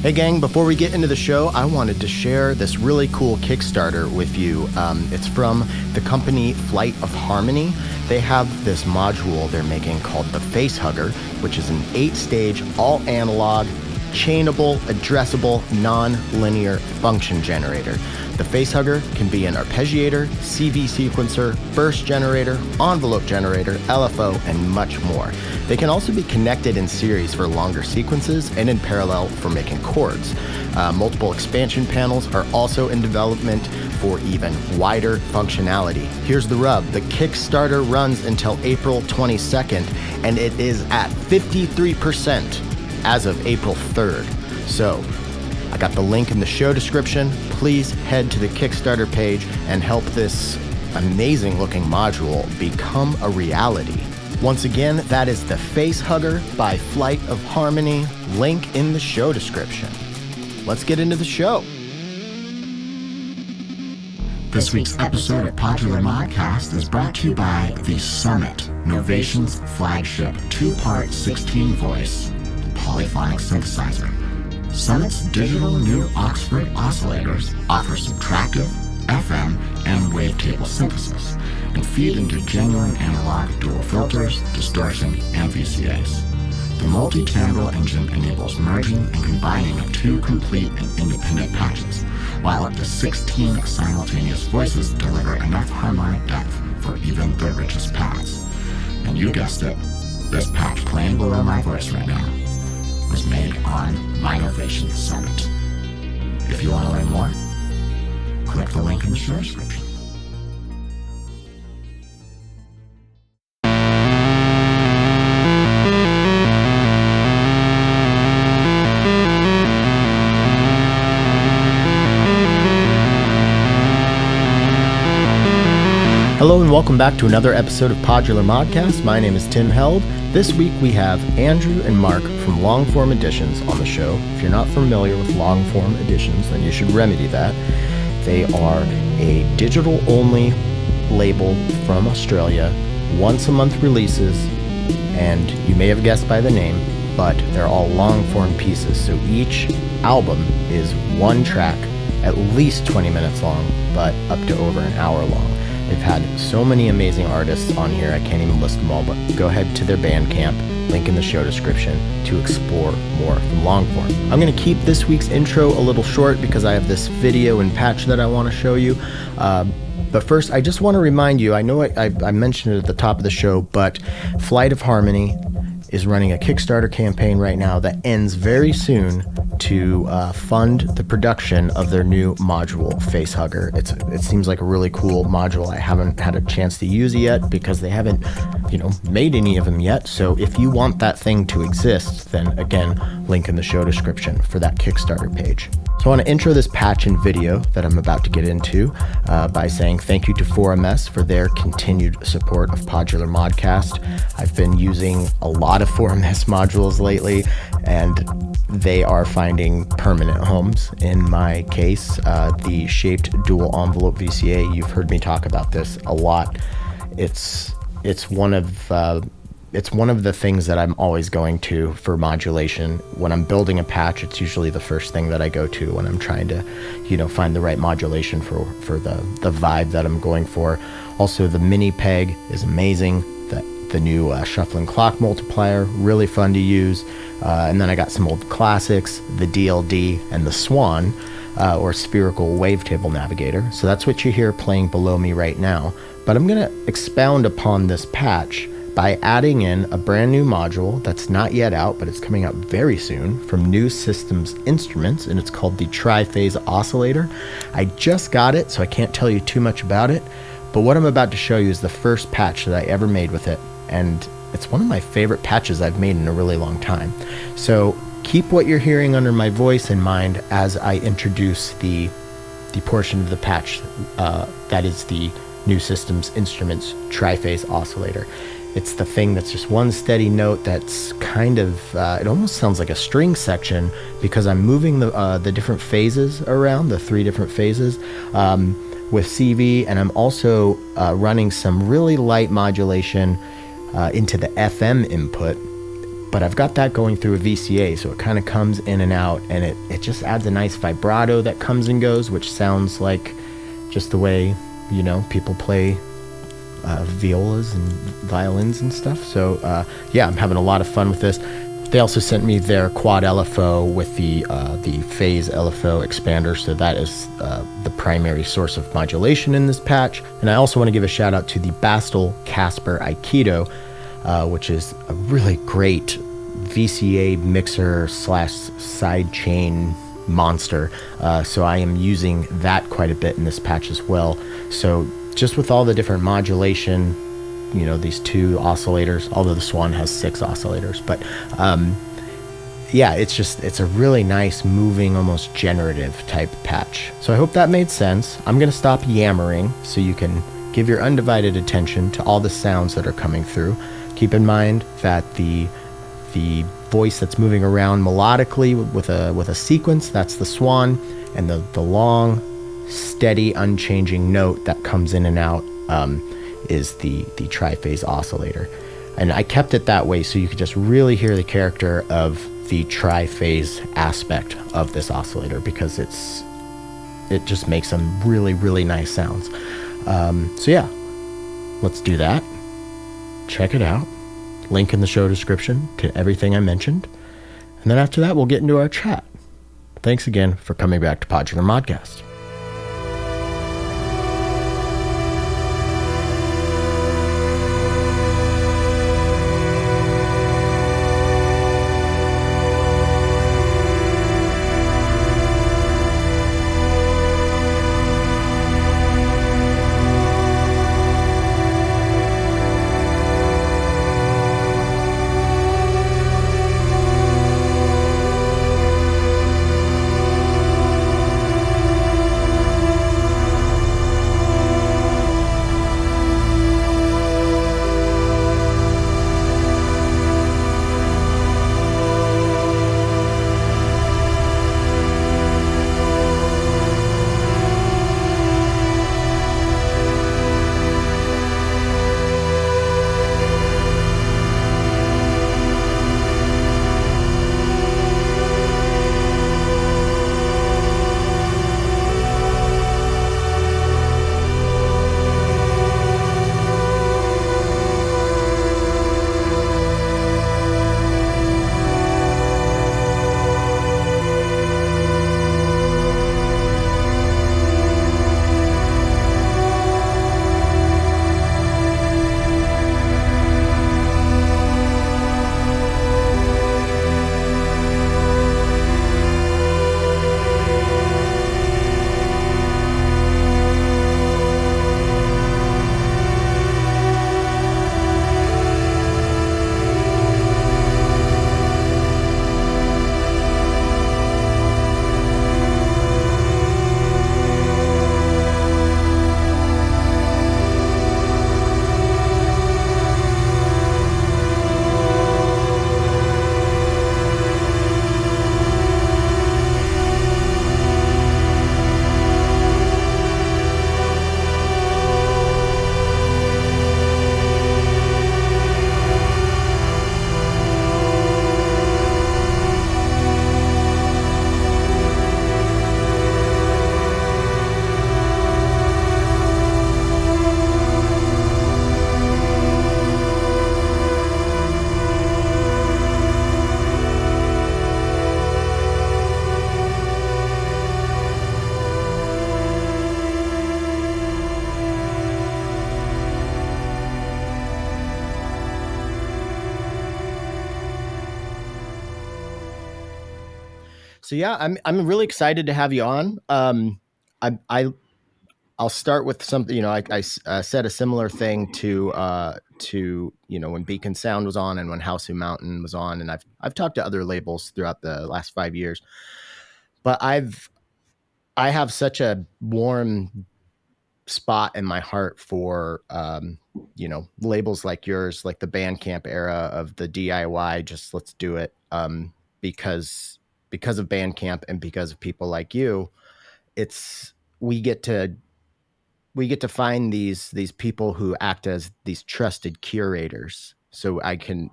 Hey gang, before we get into the show, I wanted to share this really cool Kickstarter with you. It's from the company Flight of Harmony. They have this module they're making called the FACEHUGGER, which is an 8-stage, all-analog, chainable, addressable, non-linear function generator. The FACEHUGGER can be an arpeggiator, CV sequencer, burst generator, envelope generator, LFO, and much more. They can also be connected in series for longer sequences and in parallel for making chords. Multiple expansion panels are also in development for even wider functionality. Here's the rub. The Kickstarter runs until April 22nd, and it is at 53% as of April 3rd. So, I got the link in the show description. Please head to the Kickstarter page and help this amazing looking module become a reality. Once again, that is the FACEHUGGER by Flight of Harmony. Link in the show description. Let's get into the show. This week's episode of Podular Modcast is brought to you by the Summit, Novation's flagship 2-part 16-voice polyphonic synthesizer. Summit's digital new Oxford oscillators offer subtractive, FM, and wavetable synthesis and feed into genuine analog dual filters, distortion, and VCAs. The multi-timbral engine enables merging and combining of 2 complete and independent patches, while up to 16 simultaneous voices deliver enough harmonic depth for even the richest paths. And you guessed it, this patch playing below my voice right now was made on my Novation Summit. If you want to learn more, click the link in the show description. Hello and welcome back to another episode of Podular Modcast. My name is Tim Held. This week we have Andrew and Mark from Longform Editions on the show. If you're not familiar with Longform Editions, then you should remedy that. They are a digital-only label from Australia, once-a-month releases, and you may have guessed by the name, but they're all long-form pieces. So each album is one track, at least 20 minutes long, but up to over an hour long. They've had so many amazing artists on here, I can't even list them all, but go ahead to their Bandcamp, link in the show description, to explore more from Longform. I'm going to keep this week's intro a little short because I have this video and patch that I want to show you. But first, I just want to remind you, I know I mentioned it at the top of the show, but Flight of Harmony is running a Kickstarter campaign right now that ends very soon to fund the production of their new module, FACEHUGGER. It seems like a really cool module. I haven't had a chance to use it yet because they haven't, made any of them yet. So if you want that thing to exist, then again, link in the show description for that Kickstarter page. So I want to intro this patch and video that I'm about to get into by saying thank you to 4MS for their continued support of Podular Modcast. I've been using a lot of 4MS modules lately, and they are finding permanent homes in my case. The shaped dual envelope VCA, you've heard me talk about this a lot. It's one of the things that I'm always going to for modulation. When I'm building a patch, it's usually the first thing that I go to when I'm trying to, find the right modulation for the vibe that I'm going for. Also, the mini peg is amazing. The new shuffling clock multiplier, really fun to use. And then I got some old classics, the DLD and the Swan, or spherical wavetable navigator. So that's what you hear playing below me right now. But I'm going to expound upon this patch by adding in a brand new module that's not yet out, but it's coming out very soon from New Systems Instruments, and it's called the Tri-Phase Oscillator. I just got it, so I can't tell you too much about it, but what I'm about to show you is the first patch that I ever made with it, and it's one of my favorite patches I've made in a really long time. So keep what you're hearing under my voice in mind as I introduce the portion of the patch that is the New Systems Instruments Tri-Phase Oscillator. It's the thing that's just one steady note that's kind of, it almost sounds like a string section because I'm moving the different phases around, the 3 different phases with CV, and I'm also running some really light modulation into the FM input but I've got that going through a VCA, so it kind of comes in and out, and it just adds a nice vibrato that comes and goes, which sounds like just the way, people play violas and violins and stuff. So yeah, I'm having a lot of fun with this. They also sent me their quad LFO with the phase LFO expander, so that is the primary source of modulation in this patch. And I also want to give a shout out to the Bastel Casper Aikido, which is a really great VCA mixer / sidechain monster. So I am using that quite a bit in this patch as well. So just with all the different modulation, these 2 oscillators, although the Swan has 6 oscillators, but yeah, it's a really nice moving, almost generative type patch. So I hope that made sense. I'm going to stop yammering so you can give your undivided attention to all the sounds that are coming through. Keep in mind that the voice that's moving around melodically with a sequence, that's the Swan, and the long, steady, unchanging note that comes in and out is the triphase oscillator. And I kept it that way so you could just really hear the character of the triphase aspect of this oscillator, because it just makes some really, really nice sounds. So yeah, let's do that. Check it out. Link in the show description to everything I mentioned. And then after that, we'll get into our chat. Thanks again for coming back to Podular Modcast. So yeah, I'm really excited to have you on. I'll start with something. I said a similar thing to when Beacon Sound was on and when Hausu Mountain was on, and I've talked to other labels throughout the last 5 years, but I have such a warm spot in my heart for labels like yours, like the Bandcamp era of the DIY, just let's do it, because of Bandcamp and because of people like you. It's we get to find these people who act as these trusted curators So I can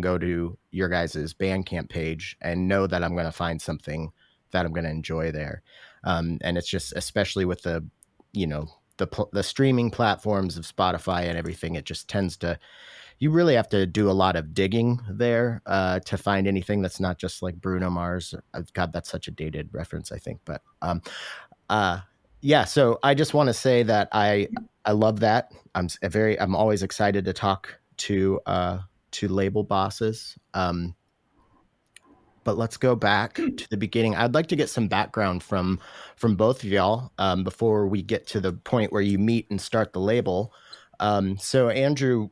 go to your guys' Bandcamp page and know that I'm going to find something that I'm going to enjoy there. And it's just, especially with you know, the streaming platforms of Spotify and everything, it just tends to, you really have to do a lot of digging there to find anything that's not just like Bruno Mars. God, that's such a dated reference, I think. But uh, yeah, so I just want to say that I love that. I'm always excited to talk to label bosses. But let's go back to the beginning. I'd like to get some background from both of y'all before we get to the point where you meet and start the label. So Andrew,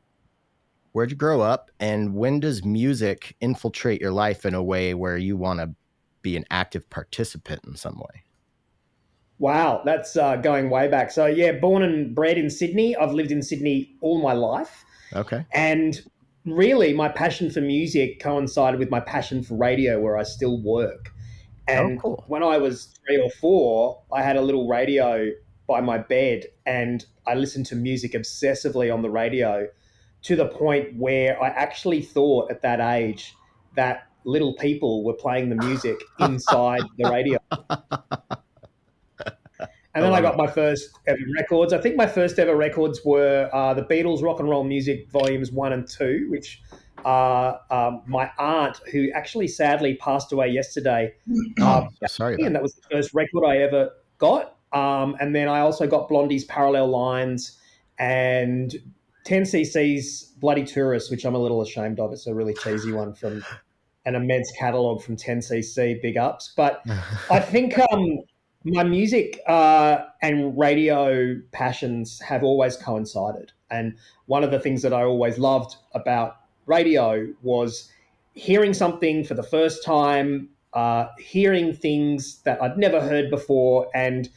where'd you grow up, and when does music infiltrate your life in a way where you want to be an active participant in some way? Wow, that's going way back. So, yeah, born and bred in Sydney. I've lived in Sydney all my life. Okay. And really, my passion for music coincided with my passion for radio, where I still work. Oh, And cool. when I was 3 or 4, I had a little radio by my bed, and I listened to music obsessively on the radio to the point where I actually thought at that age that little people were playing the music inside the radio. And I then I love got it. my first ever records. I think my first ever records were the Beatles Rock and Roll Music Volumes 1 and 2, which my aunt, who actually sadly passed away yesterday, Oh, so got sorry me, about and that was the first record I ever got. And then I also got Blondie's Parallel Lines and 10cc's Bloody Tourist, which I'm a little ashamed of. It's a really cheesy one from an immense catalogue from 10cc. Big ups. But I that. think my music and radio passions have always coincided. And one of the things that I always loved about radio was hearing something for the first time, hearing things that I'd never heard before, and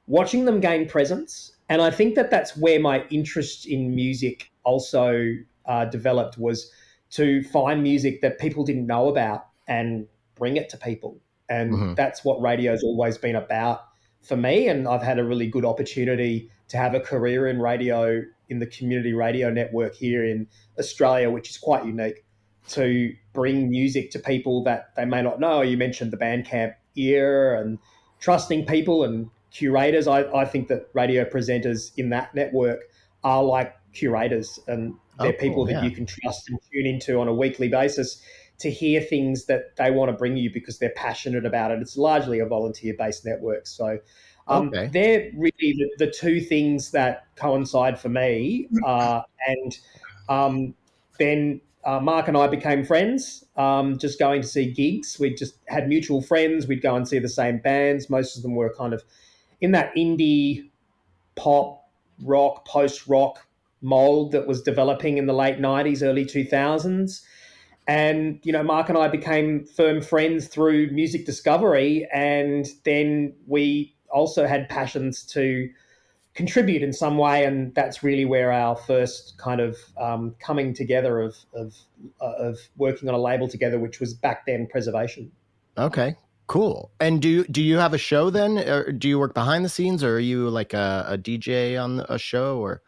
watching them gain presence. And I think that that's where my interest in music also developed, was to find music that people didn't know about and bring it to people. And Hmm. that's what radio's always been about for me. And I've had a really good opportunity to have a career in radio, in the community radio network here in Australia, which is quite unique, to bring music to people that they may not know. You mentioned the Bandcamp era and trusting people and curators. I think that radio presenters in that network are like curators, and Oh, they're people cool. that Yeah. you can trust and tune into on a weekly basis to hear things that they want to bring you because they're passionate about it. It's largely a volunteer based network. So Okay. they're really the two things that coincide for me. And then Mark and I became friends, just going to see gigs. We just had mutual friends. We'd go and see the same bands. Most of them were kind of in that indie pop, rock, post rock mold that was developing in the late 90s, early 2000s. And, Mark and I became firm friends through music discovery. And then we also had passions to contribute in some way. And that's really where our first kind of coming together of working on a label together, which was back then Preservation. Okay. Cool. And do you have a show then? Or do you work behind the scenes, or are you like a DJ on a show, or?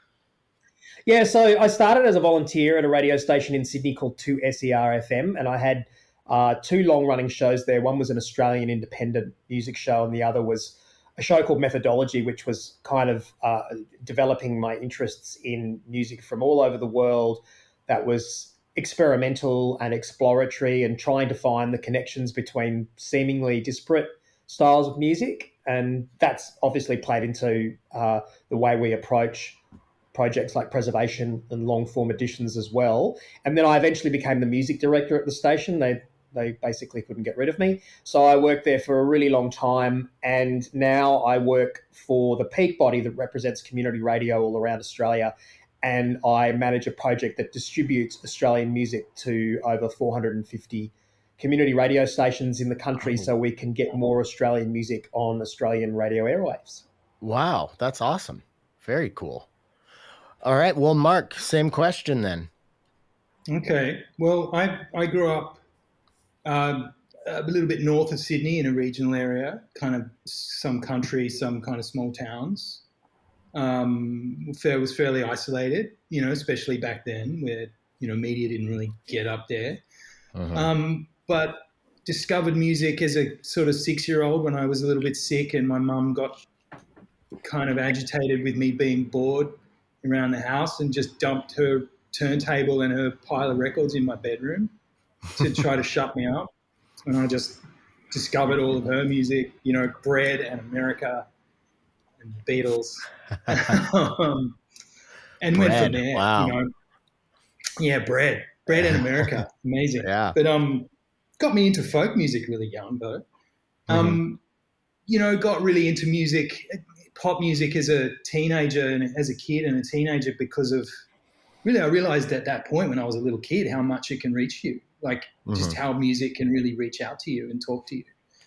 Yeah, so I started as a volunteer at a radio station in Sydney called 2SER FM, and I had two long running shows there. One was an Australian independent music show, and the other was a show called Methodology, which was kind of developing my interests in music from all over the world, that was experimental and exploratory and trying to find the connections between seemingly disparate styles of music. And that's obviously played into the way we approach projects like Preservation and Longform Editions as well. And then I eventually became the music director at the station. They basically couldn't get rid of me. So I worked there for a really long time. And now I work for the peak body that represents community radio all around Australia. And I manage a project that distributes Australian music to over 450 community radio stations in the country, Oh, so we can get more Australian music on Australian radio airwaves. wow, that's awesome. Very cool. All right. Well, Mark, same question then. Okay. Well, I grew up a little bit north of Sydney in a regional area, kind of some country, some kind of small towns. It was fairly isolated, especially back then, where media didn't really get up there. Mm-hmm. But discovered music as a sort of 6-year-old when I was a little bit sick, and my mum got kind of agitated with me being bored around the house and just dumped her turntable and her pile of records in my bedroom to try to shut me up. And I just discovered all of her music, Bread and America and the Beatles. And went from Bread. there, Wow. Yeah, Bread and America. Amazing. Yeah. But got me into folk music really young, though. Mm-hmm. Got really into music, pop music as a teenager and as a kid and a teenager because of really, I realized at that point when I was a little kid how much it can reach you, like just Mm-hmm. how music can really reach out to you and talk to you.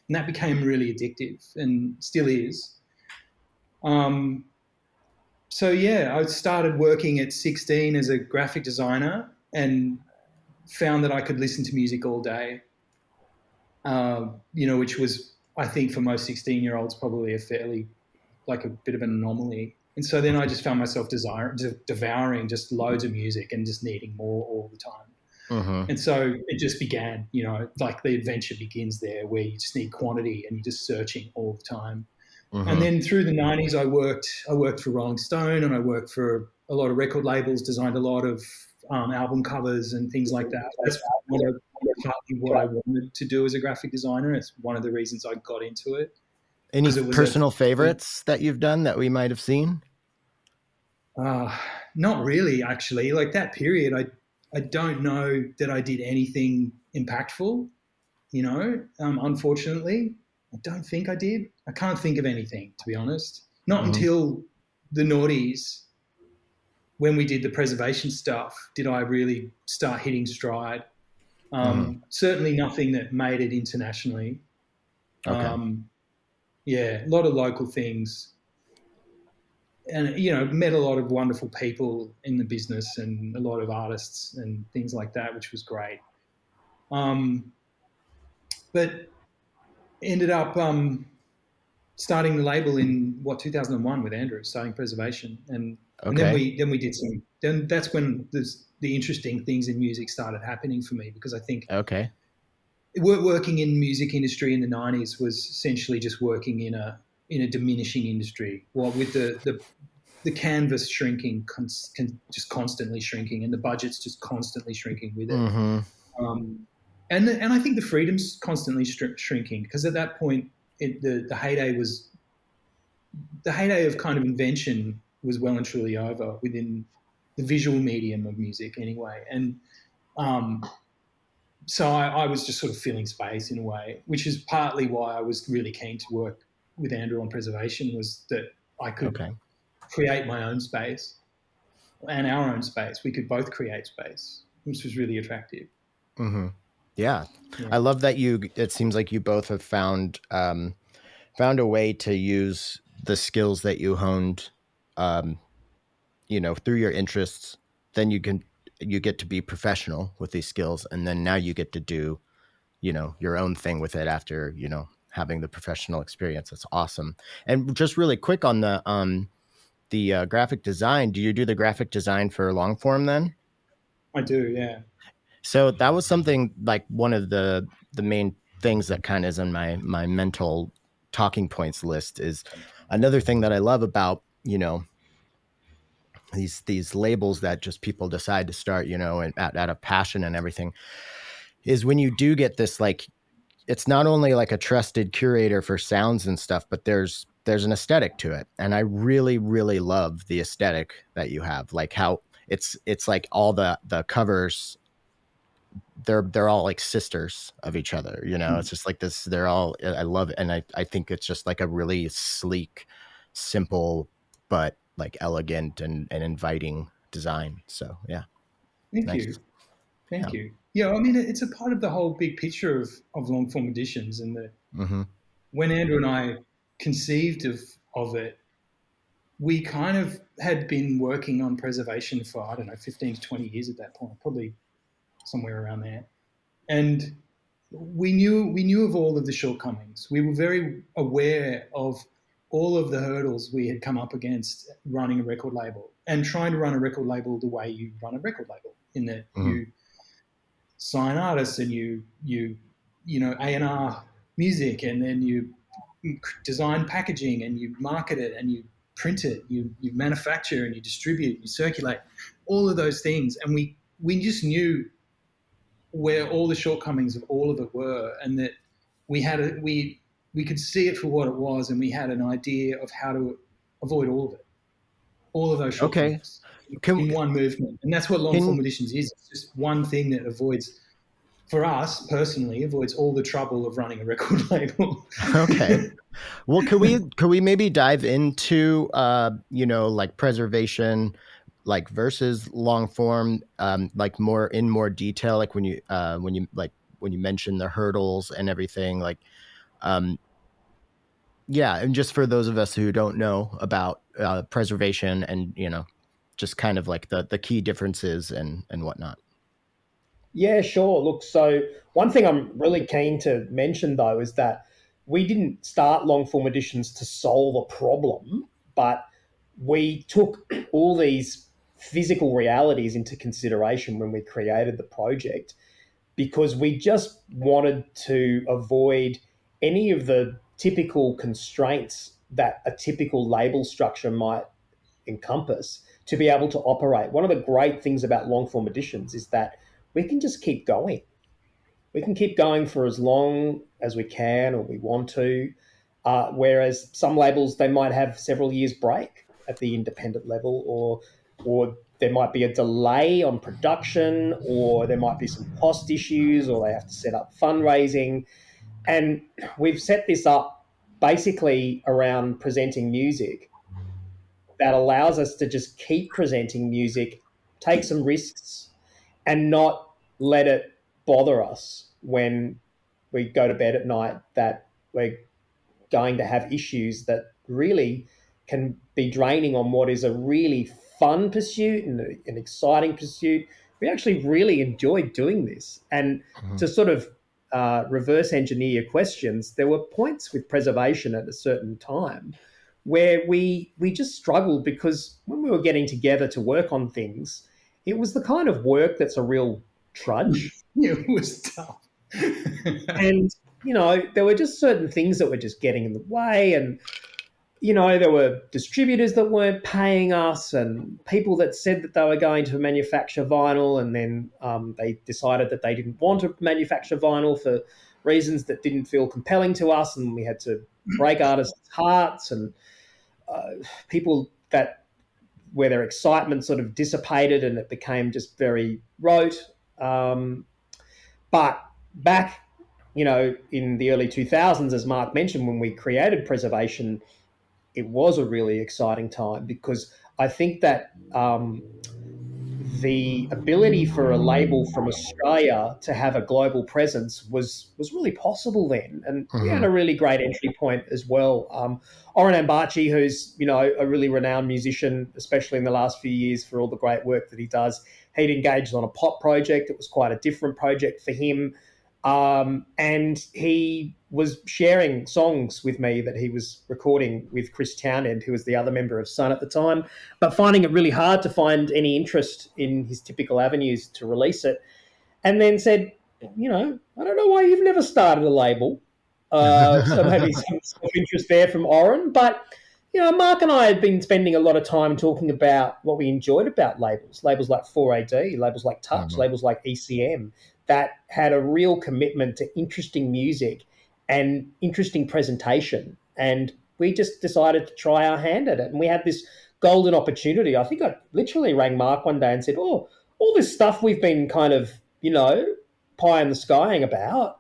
And that became really addictive and still is. So, yeah, I started working at 16 as a graphic designer and found that I could listen to music all day, which was, I think, for most 16-year-olds, probably a bit of an anomaly. And so then I just found myself devouring just loads of music and just needing more all the time. Mm-hmm. And so it just began, like the adventure begins there where you just need quantity and you're just searching all the time. And Mm-hmm. then through the 90s, I worked for Rolling Stone and I worked for a lot of record labels, designed a lot of album covers and things like that. That's partly what I wanted to do as a graphic designer. It's one of the reasons I got into it Any because it was personal favorites that you've done that we might have seen? uh, not really, actually. Like that period, I don't know that I did anything impactful, unfortunately. I don't think I did. I can't think of anything, to be honest. Not Mm-hmm. until the noughties, when we did the preservation stuff, did I really start hitting stride. Mm-hmm. Certainly nothing that made it internationally. Okay. Yeah, a lot of local things. And, met a lot of wonderful people in the business and a lot of artists and things like that, which was great. But ended up starting the label in 2001 with Andrew, starting Preservation, and then Okay. we did some. Then that's when the interesting things in music started happening for me because I think Okay. working in music industry in the 90s was essentially just working in a diminishing industry. Well, with the canvas shrinking, just constantly shrinking, and the budget's just constantly shrinking with it. Mm-hmm. And I think the freedom's constantly shrinking because at that point, the heyday of kind of invention was well and truly over within the visual medium of music, anyway. And so I was just sort of filling space in a way, which is partly why I was really keen to work with Andrew on Preservation, was that I could Okay. create my own space and our own space. We could both create space, which was really attractive. Mm-hmm. Yeah. Yeah. I love that it seems like you both have found a way to use the skills that you honed, um, through your interests. Then you get to be professional with these skills. And then now you get to do, your own thing with it after, having the professional experience. That's awesome. And just really quick on the graphic design, do you do the graphic design for Longform then? I do, yeah. So that was something like one of the main things that kind of is on my mental talking points list is another thing that I love about, these labels that just people decide to start, and out of passion and everything, is when you do get this, like, it's not only like a trusted curator for sounds and stuff, but there's an aesthetic to it. And I really, really love the aesthetic that you have, like how it's like all the covers, they're all like sisters of each other. It's just like this, they're all, I love it. And I think it's just like a really sleek, simple, but like elegant and inviting design. So yeah. Thank Nice. you. Thank Yeah. you. Yeah, I mean, it's a part of the whole big picture of long form editions. And Mm-hmm. when Andrew and I conceived of it, we kind of had been working on preservation for, I don't know, 15 to 20 years at that point, probably somewhere around there. And we knew of all of the shortcomings. We were very aware of all of the hurdles we had come up against running a record label and trying to run a record label the way you run a record label. in that you sign artists and you A&R music, and then you design packaging and you market it and you print it, you manufacture and you distribute, you circulate, all of those things. And we just knew where all the shortcomings of all of it were, and that we could see it for what it was, and we had an idea of how to avoid all of those shortcomings in one movement. And that's what Longform Editions is. It's just one thing that avoids, for us personally, avoids all the trouble of running a record label. Okay. Well, could we maybe dive into like preservation, like versus long form, like more detail, like when you mention the hurdles and everything, like yeah, and just for those of us who don't know about preservation and just kind of like the key differences and whatnot. Yeah, sure. Look, so one thing I'm really keen to mention, though, is that we didn't start long form editions to solve a problem, but we took all these physical realities into consideration when we created the project, because we just wanted to avoid any of the typical constraints that a typical label structure might encompass to be able to operate. One of the great things about long form editions is that we can just keep going. We can keep going for as long as we can or we want to. Whereas some labels, they might have several years break at the independent level, or there might be a delay on production, or there might be some cost issues, or they have to set up fundraising. And we've set this up basically around presenting music that allows us to just keep presenting music, take some risks, and not let it bother us when we go to bed at night that we're going to have issues that really can be draining on what is a really fun pursuit and an exciting pursuit. We actually really enjoyed doing this. And to sort of reverse engineer your questions, there were points with preservation at a certain time where we just struggled, because when we were getting together to work on things, it was the kind of work that's a real trudge. It was tough. And, there were just certain things that were just getting in the way. And, there were distributors that weren't paying us, and people that said that they were going to manufacture vinyl, and then they decided that they didn't want to manufacture vinyl for reasons that didn't feel compelling to us. And we had to break artists' hearts, and people where their excitement sort of dissipated and it became just very rote. But back, in the early 2000s, as Mark mentioned, when we created Preservation, it was a really exciting time, because I think that the ability for a label from Australia to have a global presence was really possible then. And we had a really great entry point as well. Oren Ambachi, who's, a really renowned musician, especially in the last few years for all the great work that he does, he'd engaged on a pop project. It was quite a different project for him. And he was sharing songs with me that he was recording with Chris Townend, who was the other member of Sun at the time, but finding it really hard to find any interest in his typical avenues to release it. And then said, I don't know why you've never started a label. So maybe some interest there from Oren. But, Mark and I had been spending a lot of time talking about what we enjoyed about labels like 4AD, labels like Touch, labels like ECM, that had a real commitment to interesting music and interesting presentation. And we just decided to try our hand at it. And we had this golden opportunity. I think I literally rang Mark one day and said, all this stuff we've been kind of, pie in the skying about,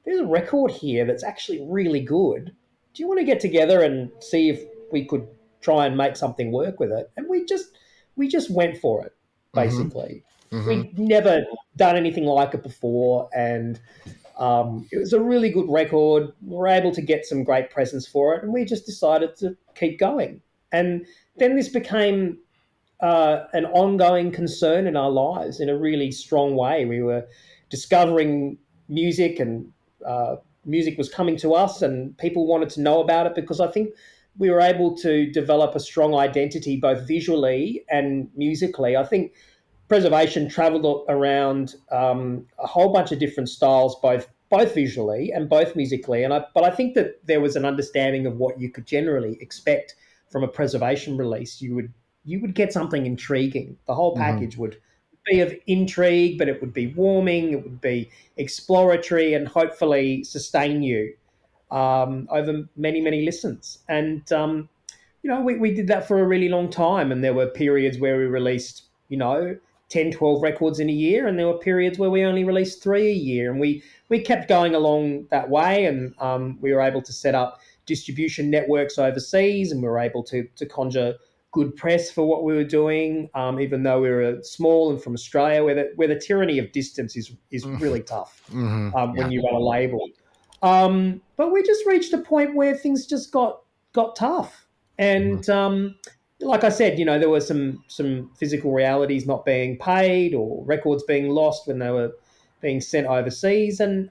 there's a record here that's actually really good. Do you want to get together and see if we could try and make something work with it? And we just went for it, basically. We'd never done anything like it before, and it was a really good record. We were able to get some great presents for it, and we just decided to keep going. And then this became an ongoing concern in our lives in a really strong way. We were discovering music, and music was coming to us, and people wanted to know about it, because I think we were able to develop a strong identity both visually and musically. I think preservation travelled around a whole bunch of different styles, both visually and both musically. But I think that there was an understanding of what you could generally expect from a preservation release. You would get something intriguing. The whole package would be of intrigue, but it would be warming, it would be exploratory, and hopefully sustain you over many, many listens. And we did that for a really long time. And there were periods where we released, 10, 12 records in a year. And there were periods where we only released 3 a year. And we kept going along that way. And we were able to set up distribution networks overseas, and we were able to conjure good press for what we were doing, even though we were small and from Australia, where the tyranny of distance is really tough when you run a label. But we just reached a point where things just got tough. And like I said, there were some physical realities not being paid, or records being lost when they were being sent overseas, and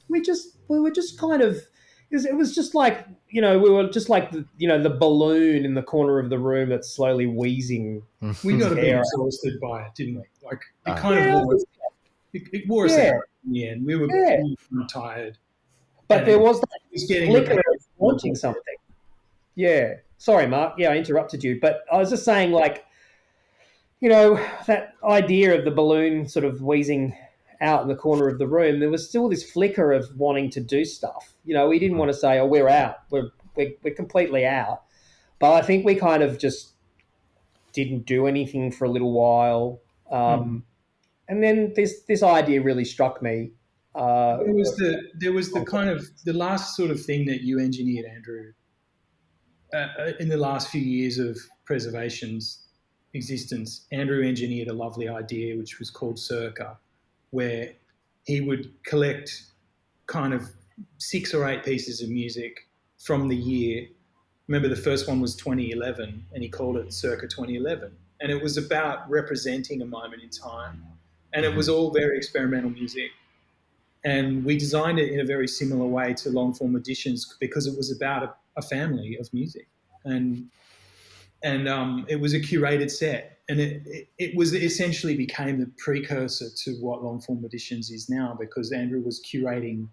we were just kind of, it was just like, we were just like the balloon in the corner of the room that's slowly wheezing. We got a bit exhausted by it, didn't we? Like it kind of wore us out in the end. We were tired. But there was that flicker of wanting something. Yeah. Sorry, Mark. Yeah, I interrupted you. But I was just saying, like, that idea of the balloon sort of wheezing out in the corner of the room, there was still this flicker of wanting to do stuff. We didn't want to say, oh, we're out. We're completely out. But I think we kind of just didn't do anything for a little while. And then this idea really struck me. There was the kind of the last sort of thing that you engineered, Andrew, in the last few years of Preservation's existence. Andrew engineered a lovely idea which was called Circa, where he would collect kind of 6 or 8 pieces of music from the year. Remember, the first one was 2011, and he called it Circa 2011, and it was about representing a moment in time, and it was all very experimental music. And we designed it in a very similar way to Longform Editions, because it was about a family of music, and it was a curated set, and it was essentially became the precursor to what Longform Editions is now, because Andrew was curating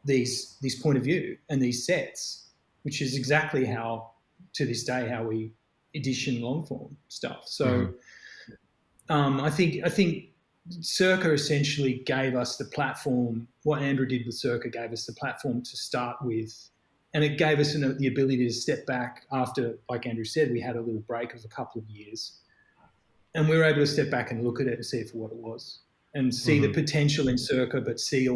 these point of view and these sets, which is exactly how, to this day, how we edition Longform stuff. So I think Circa essentially gave us the platform. What Andrew did with Circa gave us the platform to start with, and it gave us the ability to step back after, like Andrew said, we had a little break of a couple of years, and we were able to step back and look at it and see it for what it was, and see the potential in Circa, but see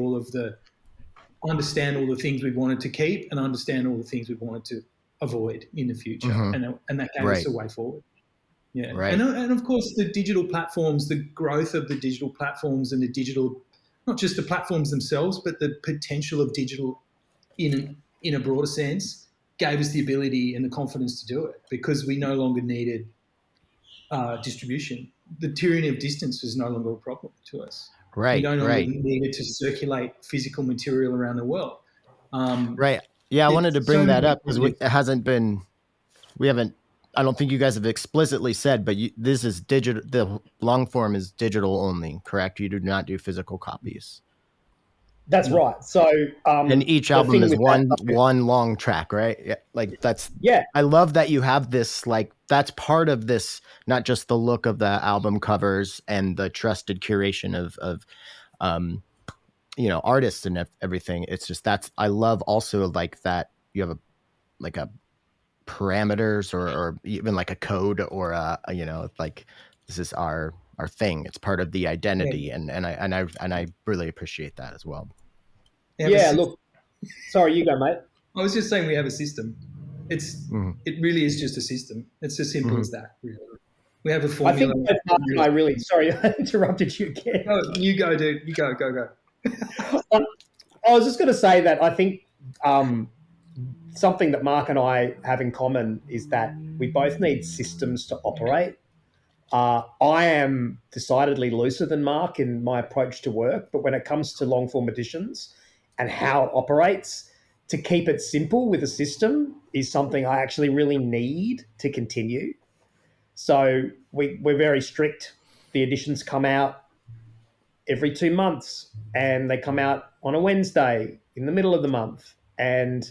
understand all the things we wanted to keep, and understand all the things we wanted to avoid in the future, and that gave us a way forward. Yeah, right. And of course the digital platforms, the growth of the digital platforms, and the digital, not just the platforms themselves, but the potential of digital in a broader sense, gave us the ability and the confidence to do it, because we no longer needed distribution. The tyranny of distance was no longer a problem to us. Right. We don't needed to circulate physical material around the world. Right. Yeah, I wanted to bring that up because I don't think you guys have explicitly said, but this is digital. The long form is digital only, correct? You do not do physical copies. That's right. So, and each album is one long track, right? Yeah, like that's. Yeah. I love that you have this. Like that's part of this, not just the look of the album covers and the trusted curation of artists and everything. It's just I love also like that you have a parameters or even like a code or like this is our thing. It's part of the identity, and I really appreciate that as well. Yeah, look, sorry, you go, mate. I was just saying we have a system. It really is just a system. It's as simple as that, really. We have a formula. I think I really, sorry, I interrupted you again. No, you go, dude. You go. I was just going to say that I think something that Mark and I have in common is that we both need systems to operate. I am decidedly looser than Mark in my approach to work, but when it comes to Longform Editions and how it operates, to keep it simple with a system is something I actually really need to continue. So we're very strict the editions come out every 2 months, and they come out on a Wednesday in the middle of the month, and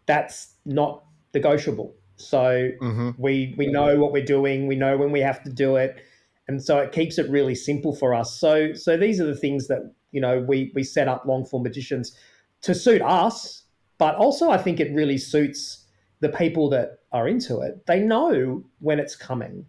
that's not negotiable. So Mm-hmm. we know what we're doing, we know when we have to do it, and so it keeps it really simple for us. So these are the things that we set up long form editions to suit us, but also I think it really suits the people that are into it. They know when it's coming.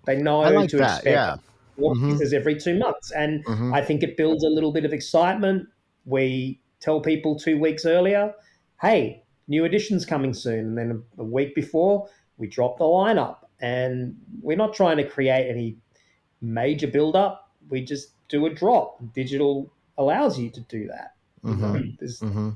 They I know like to that. expect Yeah. what Mm-hmm. this is every 2 months. And Mm-hmm. I think it builds a little bit of excitement. We tell people 2 weeks earlier, hey, new edition's coming soon. And then a week before, we drop the lineup. And we're not trying to create any major build up. We just do a drop. Digital allows you to do that. Mm-hmm. There's Mm-hmm.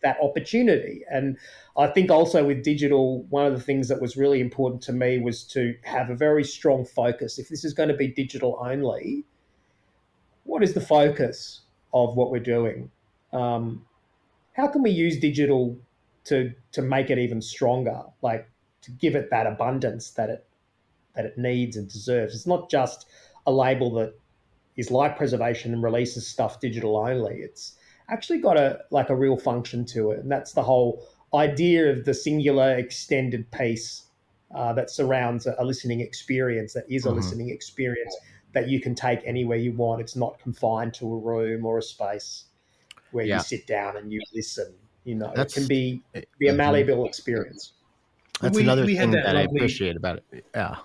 that opportunity. And I think also with digital, one of the things that was really important to me was to have a very strong focus. If this is going to be digital only, what is the focus of what we're doing? How can we use digital to make it even stronger, like to give it that abundance that it needs and deserves? It's not just a label that is like preservation and releases stuff digital only. It's actually got a real function to it, and that's the whole idea of the singular extended piece that surrounds a listening experience. That is a Mm-hmm. listening experience that you can take anywhere you want. It's not confined to a room or a space where you Yeah. sit down and you listen. It can That's be a mhm. malleable experience. That's another We had thing that that I lovely. appreciate about it. Yeah.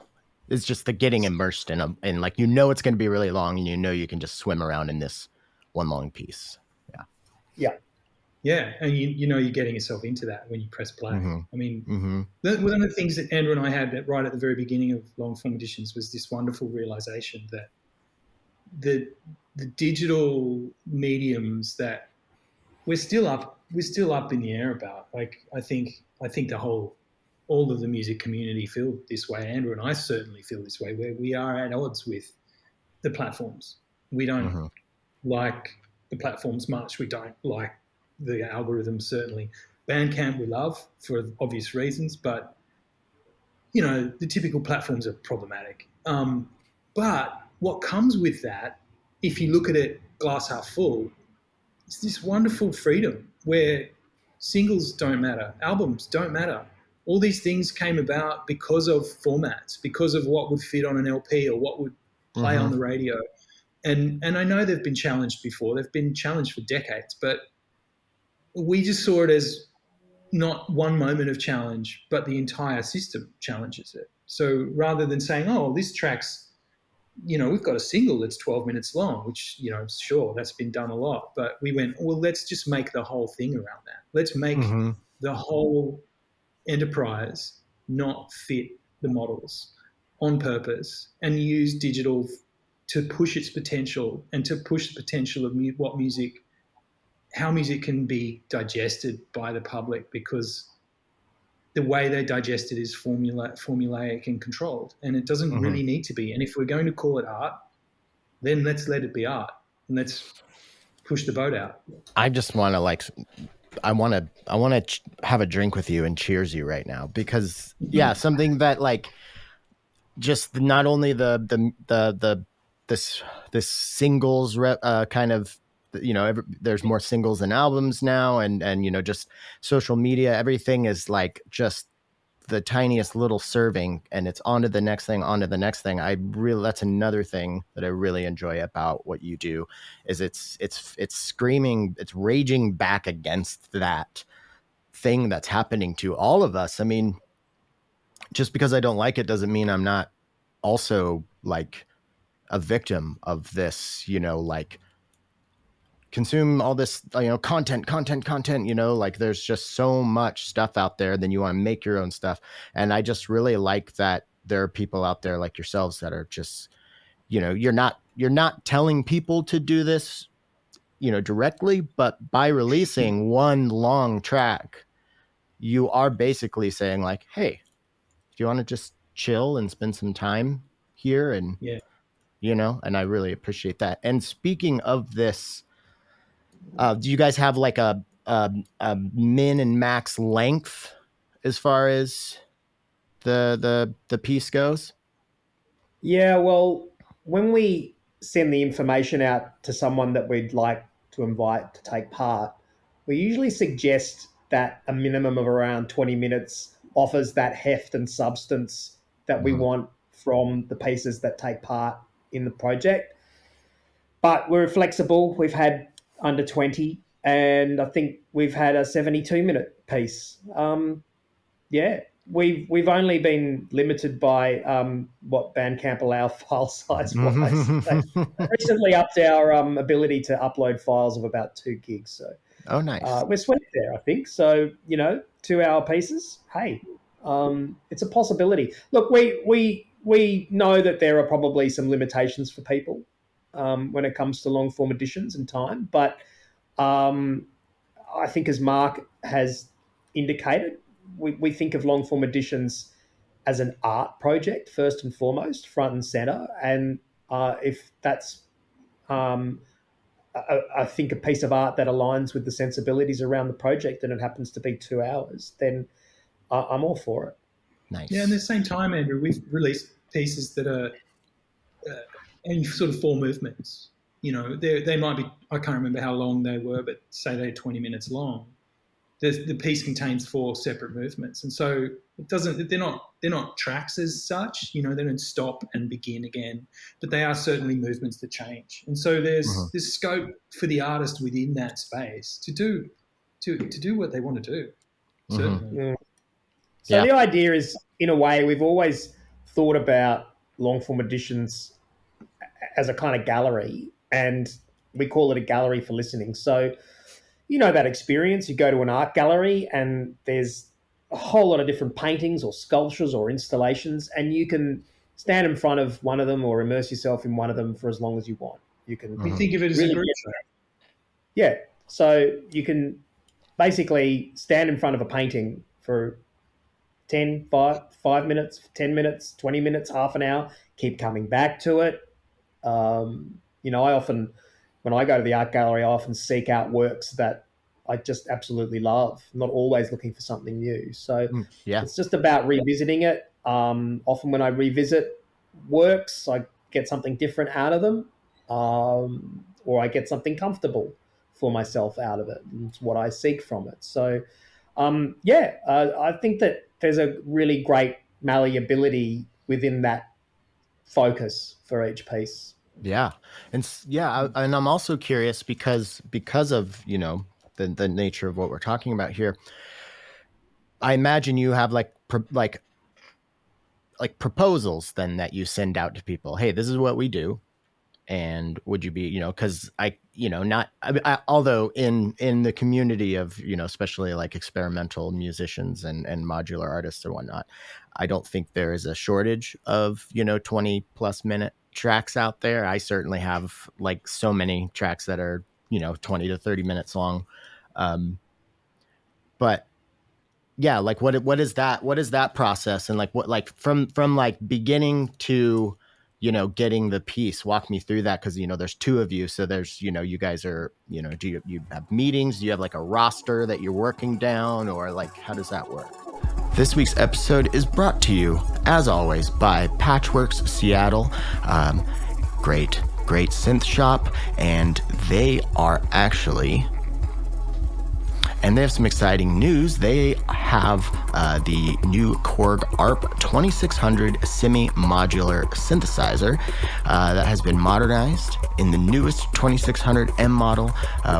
It's just the getting immersed in like it's going to be really long, and you can just swim around in this one long piece. Yeah. Yeah. Yeah, and you're getting yourself into that when you press play. Mm-hmm. I mean, Mm-hmm. one of the things that Andrew and I had right at the very beginning of long form editions was this wonderful realization that the digital mediums that we're still up in the air about. Like I think all of the music community feel this way. Andrew and I certainly feel this way, where we are at odds with the platforms. We don't Mm-hmm. like the platforms much. We don't like the algorithms, certainly. Bandcamp we love for obvious reasons, but the typical platforms are problematic. But what comes with that, if you look at it glass half full, is this wonderful freedom where singles don't matter, albums don't matter. All these things came about because of formats, because of what would fit on an LP or what would play on Mm-hmm. the radio. And I know they've been challenged before. They've been challenged for decades, but we just saw it as not one moment of challenge, but the entire system challenges it. So rather than saying, oh, this track's, we've got a single that's 12 minutes long, which, sure, that's been done a lot. But we went, well, let's just make the whole thing around that. Let's make Mm-hmm. the whole enterprise not fit the models on purpose and use digital to push its potential and to push the potential of how music can be digested by the public, because the way they digest it is formulaic and controlled, and it doesn't Mm-hmm. really need to be. And if we're going to call it art, then let's let it be art and let's push the boat out. I just want to I want to have a drink with you and cheers you right now, because something that just not only this singles kind of there's more singles than albums now, and just social media, everything is like just the tiniest little serving, and it's on to the next thing, that's another thing that I really enjoy about what you do, is it's screaming, it's raging back against that thing that's happening to all of us. I mean, just because I don't like it doesn't mean I'm not also like a victim of this, consume all this, content, like there's just so much stuff out there. Then you want to make your own stuff. And I just really like that there are people out there like yourselves that are just, you're not telling people to do this, directly, but by releasing one long track, you are basically saying like, hey, do you want to just chill and spend some time here? And, Yeah. and I really appreciate that. And speaking of this, do you guys have like a min and max length as far as the piece goes? Yeah, well, when we send the information out to someone that we'd like to invite to take part, we usually suggest that a minimum of around 20 minutes offers that heft and substance that we want from the pieces that take part in the project. But we're flexible. We've had under 20, and I think we've had a 72-minute piece. We've only been limited by what Bandcamp allow file size wise. They recently upped our ability to upload files of about 2 gigs. So nice. we're sweet there, I think. So 2-hour pieces. Hey, it's a possibility. Look, we know that there are probably some limitations for people when it comes to long form editions and time, but I think, as Mark has indicated, we think of long form editions as an art project first and foremost, front and center. And if that's, I think, a piece of art that aligns with the sensibilities around the project, and it happens to be 2 hours, then I'm all for it. Nice. Yeah, and at the same time, Andrew, we've released pieces that are in sort of 4 movements. They might be, I can't remember how long they were, but say they're 20 minutes long. The piece contains 4 separate movements, and so they're not tracks as such. They don't stop and begin again, but they are certainly movements that change. And so there's scope for the artist within that space to do what they want to do. Certainly. So the idea is, in a way, we've always thought about long form editions as a kind of gallery, and we call it a gallery for listening. So that experience, you go to an art gallery and there's a whole lot of different paintings or sculptures or installations, and you can stand in front of one of them or immerse yourself in one of them for as long as you want. You can we think of it as a group show. Yeah. So you can basically stand in front of a painting for 5 minutes, 10 minutes, 20 minutes, half an hour, keep coming back to it. I often, when I go to the art gallery, I often seek out works that I just absolutely love. I'm not always looking for something new. So it's just about revisiting it. Often when I revisit works, I get something different out of them, or I get something comfortable for myself out of it. It's what I seek from it. So, I think that there's a really great malleability within that focus for each piece. Yeah. And I'm also curious because of, the nature of what we're talking about here. I imagine you have like proposals then that you send out to people. Hey, this is what we do. And would you be, because although in the community of, especially like experimental musicians and modular artists or whatnot, I don't think there is a shortage of, 20 plus minute tracks out there. I certainly have like so many tracks that are, 20 to 30 minutes long. But yeah, like what is that process? And like what, like from like beginning to, getting the piece, walk me through that. Cause there's 2 of you. So there's, you guys are, do you have meetings? Do you have like a roster that you're working down, or like, how does that work? This week's episode is brought to you, as always, by Patchworks Seattle. Great synth shop. And they have some exciting news. They have the new Korg ARP 2600 semi-modular synthesizer that has been modernized in the newest 2600M model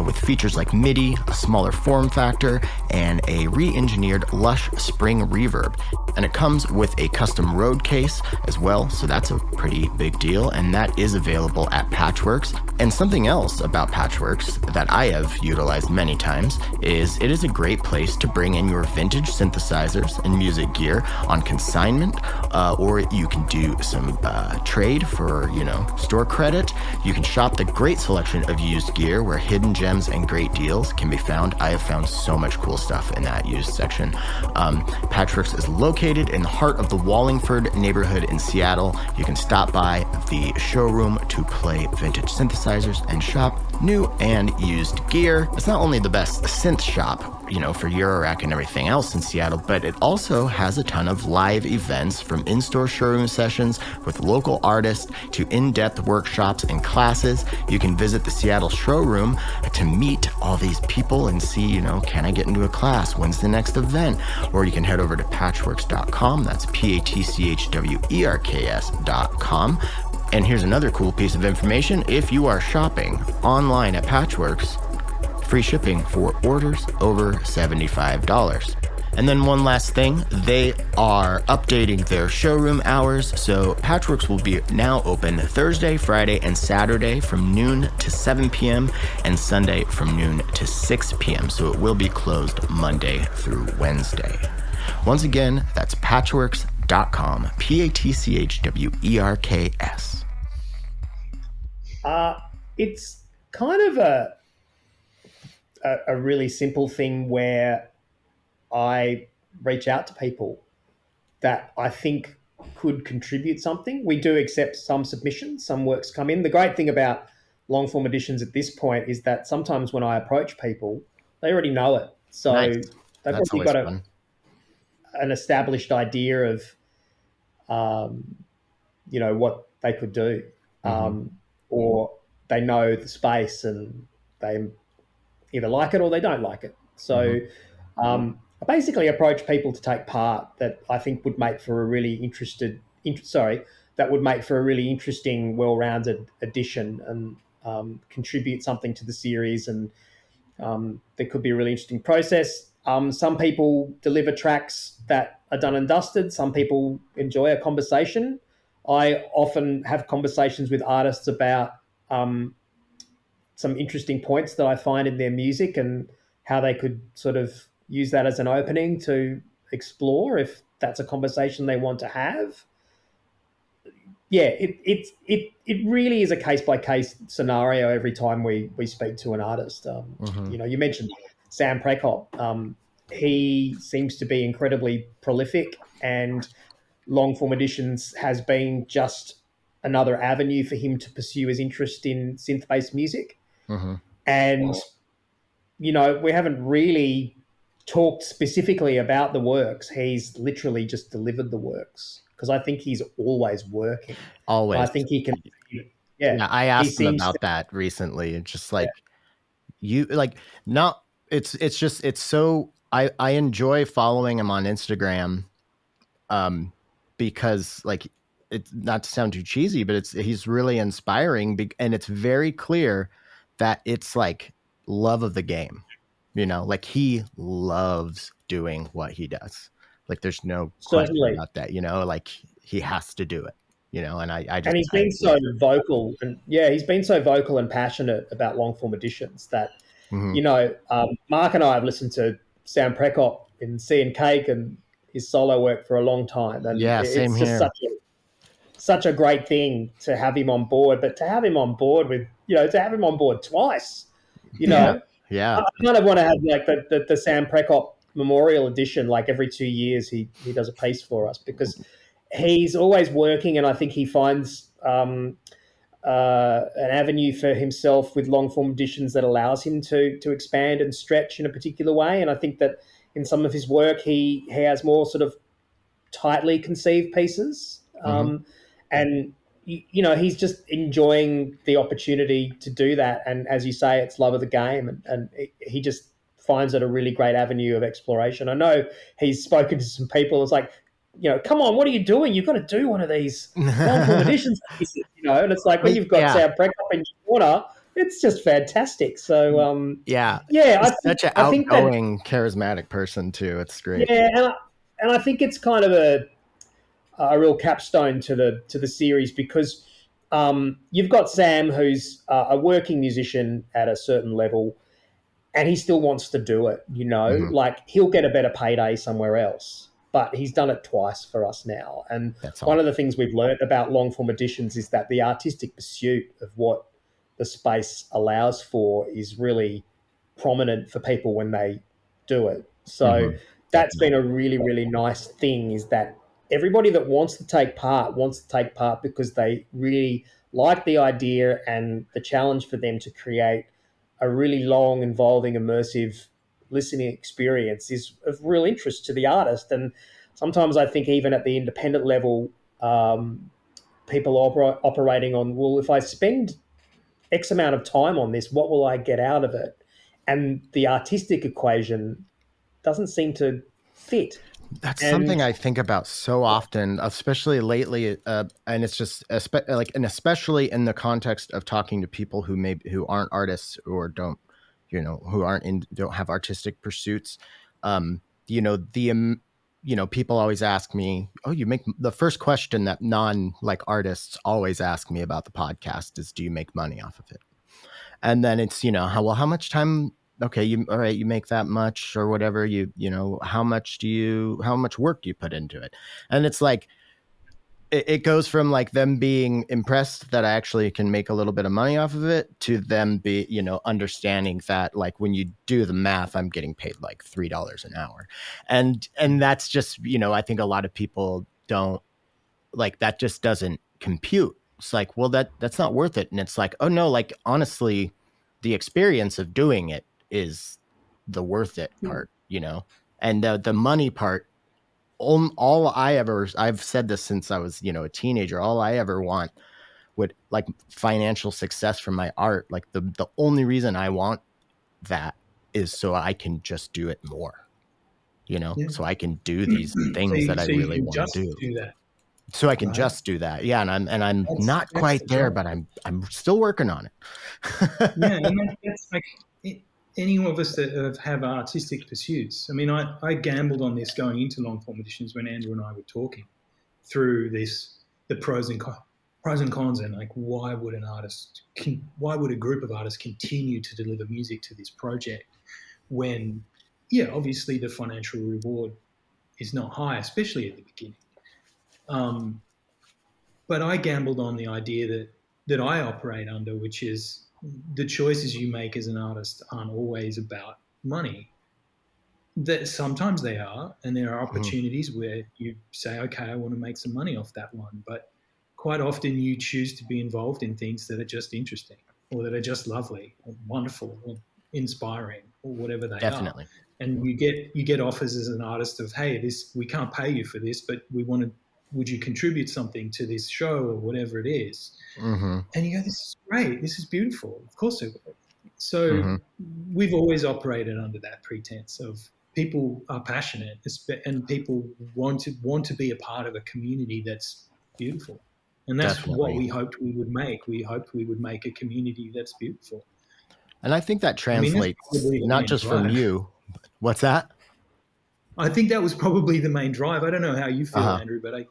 with features like MIDI, a smaller form factor, and a re-engineered lush spring reverb. And it comes with a custom Rode case as well, so that's a pretty big deal, and that is available at Patchworks. And something else about Patchworks that I have utilized many times is it is a great place to bring in your vintage synthesizers and music gear on consignment, or you can do some trade for, store credit. You can shop the great selection of used gear where hidden gems and great deals can be found. I have found so much cool stuff in that used section. Patchworks is located Located in the heart of the Wallingford neighborhood in Seattle, you can stop by the showroom to play vintage synthesizers and shop new and used gear. It's not only the best synth shop, for Eurorack and everything else in Seattle, but it also has a ton of live events, from in-store showroom sessions with local artists to in-depth workshops and classes. You can visit the Seattle showroom to meet all these people and see, can I get into a class? When's the next event? Or you can head over to patchworks.com. That's patchwerks.com. And here's another cool piece of information. If you are shopping online at Patchworks, free shipping for orders over $75. And then one last thing, they are updating their showroom hours. So Patchworks will be now open Thursday, Friday, and Saturday from noon to 7 p.m. and Sunday from noon to 6 p.m. So it will be closed Monday through Wednesday. Once again, that's patchworks.com, patchwerks. It's kind of a really simple thing where I reach out to people that I think could contribute something. We do accept some submissions, some works come in. The great thing about Longform Editions at this point is that sometimes when I approach people, they already know it. So Nice. they've That's already got fun. an established idea of, what they could do, or they know the space and they either like it or they don't like it. So I basically approach people to take part that I think would make for a really interesting, well-rounded edition and contribute something to the series. And there could be a really interesting process. Some people deliver tracks that are done and dusted. Some people enjoy a conversation. I often have conversations with artists about some interesting points that I find in their music and how they could sort of use that as an opening to explore if that's a conversation they want to have. Yeah, it really is a case by case scenario every time we speak to an artist. You mentioned Sam Prekop. He seems to be incredibly prolific, and Longform Editions has been just another avenue for him to pursue his interest in synth-based music. And, we haven't really talked specifically about the works. He's literally just delivered the works because I think he's always working. Always. I think he can. Yeah, I asked him about that recently. Just like it's so I enjoy following him on Instagram, because it's not to sound too cheesy, but he's really inspiring, and it's very clear that it's like love of the game, he loves doing what he does. Like there's no question about that, he has to do it, and I just, and he's been so vocal and passionate about Longform Editions that, Mark and I have listened to Sam Prekop in Sea and Cake and his solo work for a long time. And same it's just such a great thing to have him on board, but to have him on board twice, Yeah. I kind of want to have like the Sam Prekop Memorial Edition, like every 2 years he does a piece for us because he's always working, and I think he finds an avenue for himself with long-form editions that allows him to expand and stretch in a particular way. And I think that in some of his work, he has more sort of tightly conceived pieces. And, he's just enjoying the opportunity to do that. And as you say, it's love of the game. And he just finds it a really great avenue of exploration. I know he's spoken to some people. It's like, come on, what are you doing? You've got to do one of these long-form editions pieces, and it's like when you've got Sam Prekop in your corner, it's just fantastic. So, such an outgoing, charismatic person too. It's great. Yeah, and I think it's kind of a real capstone to the series because you've got Sam, who's a working musician at a certain level, and he still wants to do it. Like he'll get a better payday somewhere else, but he's done it twice for us now. And one of the things we've learned about long-form editions is that the artistic pursuit of what the space allows for is really prominent for people when they do it. So that's been a really, really nice thing, is that everybody that wants to take part because they really like the idea and the challenge for them to create a really long, involving, immersive listening experience is of real interest to the artist. And sometimes I think even at the independent level, people operating on, well, if I spend X amount of time on this, what will I get out of it? And the artistic equation doesn't seem to fit. That's And something I think about so often, especially lately, and it's just like, and especially in the context of talking to people who aren't artists or don't, who don't have artistic pursuits. Um, you know, the people always ask me, "Oh, you make," the first question that non like artists always ask me about the podcast is, "Do you make money off of it?" And then it's, how much time, okay, all right, you make that much or whatever, how much work do you put into it? And it's like, it goes from like them being impressed that I actually can make a little bit of money off of it, to them understanding that, like, when you do the math, I'm getting paid like $3 an hour. And that's just, I think a lot of people don't, like, that just doesn't compute. It's like, well, that's not worth it. And it's like, oh no, like, honestly, the experience of doing it is the worth it part, and the money part. I've said this since I was, a teenager, all I ever want would, like, financial success from my art. Like, the only reason I want that is so I can just do it more, Yeah. so I can do these So things you, that I so you really can want to just do. do that, So I can right? just do that. Yeah. And I'm not That's quite the there, job. but I'm still working on it. Yeah, and that's like any of us that have artistic pursuits. I mean, I gambled on this going into long form editions when Andrew and I were talking through this, the pros and cons, and like, why would a group of artists continue to deliver music to this project when, yeah, obviously the financial reward is not high, especially at the beginning. Um, but I gambled on the idea that I operate under, which is the choices you make as an artist aren't always about money. That sometimes they are, and there are Mhm. opportunities where you say, okay, I want to make some money off that one. But quite often you choose to be involved in things that are just interesting, or that are just lovely or wonderful or inspiring, or whatever they are. Definitely. And you get offers as an artist of, hey, this, we can't pay you for this, but we want to, would you contribute something to this show or whatever it is? Mm-hmm. And you go, this is great, this is beautiful, of course it will. So Mm-hmm. we've always operated under that pretense of, people are passionate, and people want to be a part of a community that's beautiful. And that's what Definitely. we hoped we would make. We hoped we would make a community that's beautiful. And I think that I mean, that's translates probably the not main just from drive. you. What's that? I think that was probably the main drive. I don't know how you feel, Uh-huh. Andrew, but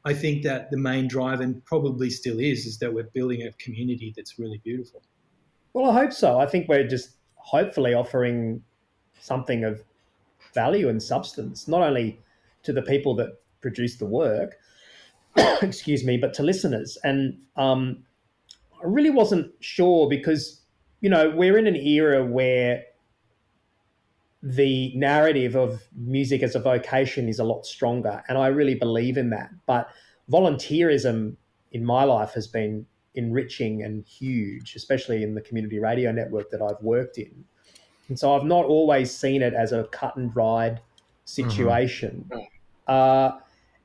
I think that the main drive, and probably still is that we're building a community that's really beautiful. well, I hope so. I think we're just hopefully offering something of value and substance, not only to the people that produce the work, excuse me, but to listeners. And I really wasn't sure because, we're in an era where the narrative of music as a vocation is a lot stronger. And I really believe in that. But volunteerism in my life has been enriching and huge, especially in the community radio network that I've worked in. And so I've not always seen it as a cut and dried Mm-hmm. situation. Uh,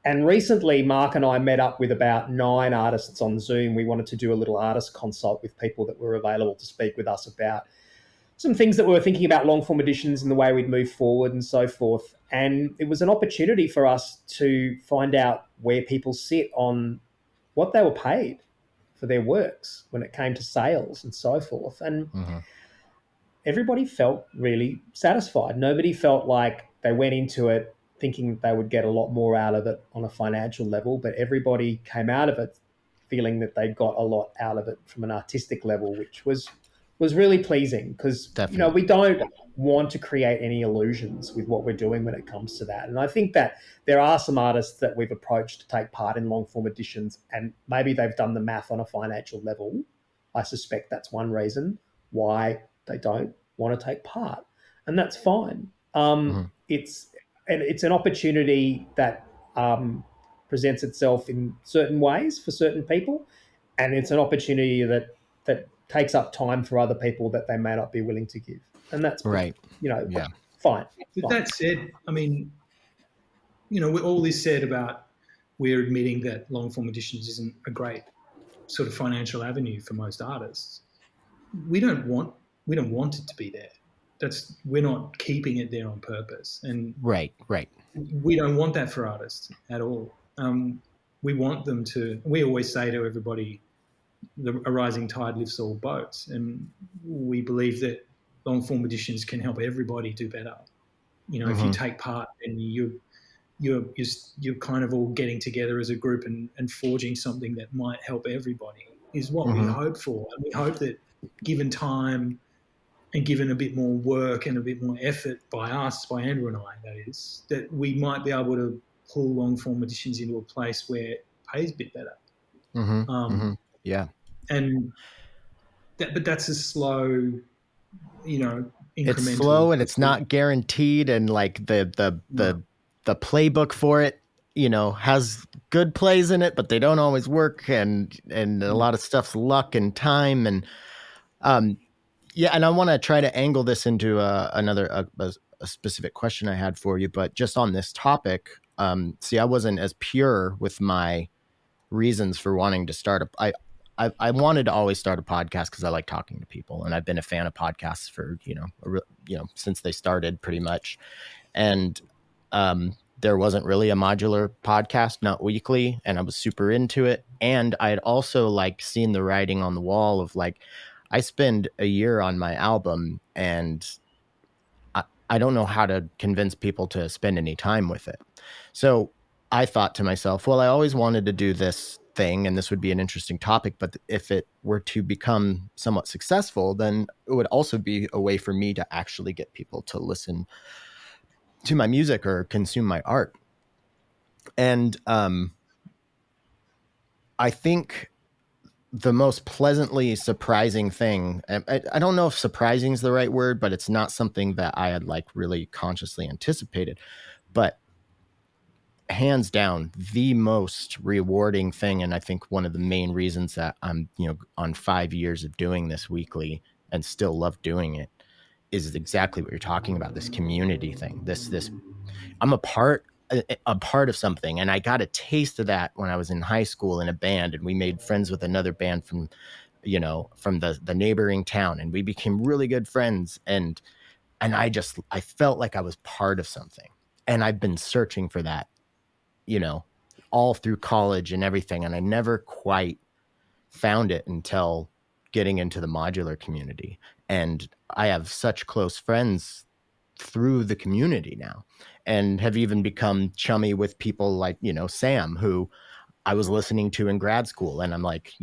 and recently, Mark and I met up with about 9 artists on Zoom. We wanted to do a little artist consult with people that were available to speak with us about some things that we were thinking about long form editions and the way we'd move forward and so forth. And it was an opportunity for us to find out where people sit on what they were paid for their works when it came to sales and so forth. And Mm-hmm. everybody felt really satisfied. Nobody felt like they went into it thinking they would get a lot more out of it on a financial level, but everybody came out of it feeling that they got a lot out of it from an artistic level, which was really pleasing because we Definitely. don't want to create any illusions with what we're doing when it comes to that. And I think that there are some artists that we've approached to take part in long form editions, and maybe they've done the math on a financial level. I suspect that's one reason why they don't want to take part, and that's fine. Mm-hmm. It's and it's an opportunity that presents itself in certain ways for certain people, and it's an opportunity that takes up time for other people that they may not be willing to give, and that's Right. you know, Yeah. fine. But Fine. that said, I mean, with all this said about we're admitting that long form editions isn't a great sort of financial avenue for most artists. We don't want it to be there. We're not keeping it there on purpose, and Right. Right. we don't want that for artists at all. We want them to. We always say to everybody, a rising tide lifts all boats, and we believe that long form editions can help everybody do better. If you take part, and you're kind of all getting together as a group and forging something that might help everybody is what we hope for. And we hope that given time and given a bit more work and a bit more effort by us, by Andrew and I, that is, that we might be able to pull long form editions into a place where it pays a bit better. Yeah. And but that's a slow, incremental. It's slow and it's not guaranteed, and like the playbook for it, has good plays in it, but they don't always work, and a lot of stuff's luck and time, and yeah. And I want to try to angle this into a specific question I had for you, but just on this topic, see, I wasn't as pure with my reasons for wanting to start I wanted to always start a podcast because I like talking to people, and I've been a fan of podcasts for since they started, pretty much. And there wasn't really a modular podcast, not weekly, and I was super into it. And I had also like seen the writing on the wall of like, I spend a year on my album, and I don't know how to convince people to spend any time with it. So I thought to myself, well, I always wanted to do this thing, and this would be an interesting topic, but if it were to become somewhat successful, then it would also be a way for me to actually get people to listen to my music or consume my art. And I think the most pleasantly surprising thing, I don't know if surprising is the right word, but it's not something that I had like really consciously anticipated, but hands down the most rewarding thing, and I think one of the main reasons that I'm on 5 years of doing this weekly and still love doing it, is exactly what you're talking about, this community thing. This I'm a part of something, and I got a taste of that when I was in high school in a band, and we made friends with another band from from the neighboring town, and we became really good friends, and I felt like I was part of something, and I've been searching for that all through college and everything. And I never quite found it until getting into the modular community. And I have such close friends through the community now, and have even become chummy with people like, Sam, who I was listening to in grad school. And I'm like,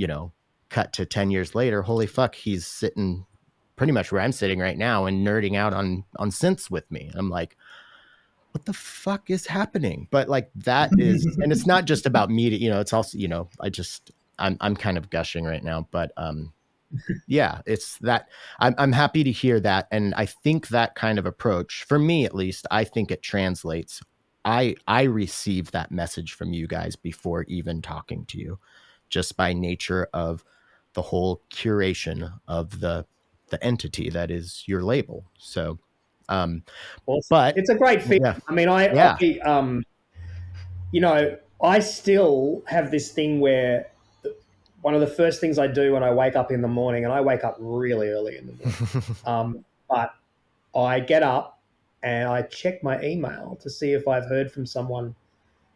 cut to 10 years later, holy fuck, he's sitting pretty much where I'm sitting right now and nerding out on synths with me. And I'm like, what the fuck is happening? But like that is, and it's not just about me it's also, I'm kind of gushing right now, but yeah, it's that I'm happy to hear that. And I think that kind of approach, for me at least, I think it translates. I receive that message from you guys before even talking to you, just by nature of the whole curation of the entity that is your label. So Awesome. but It's a great feeling. yeah. I mean, Yeah. I still have this thing where one of the first things I do when I wake up in the morning, and I wake up really early in the morning, but I get up and I check my email to see if I've heard from someone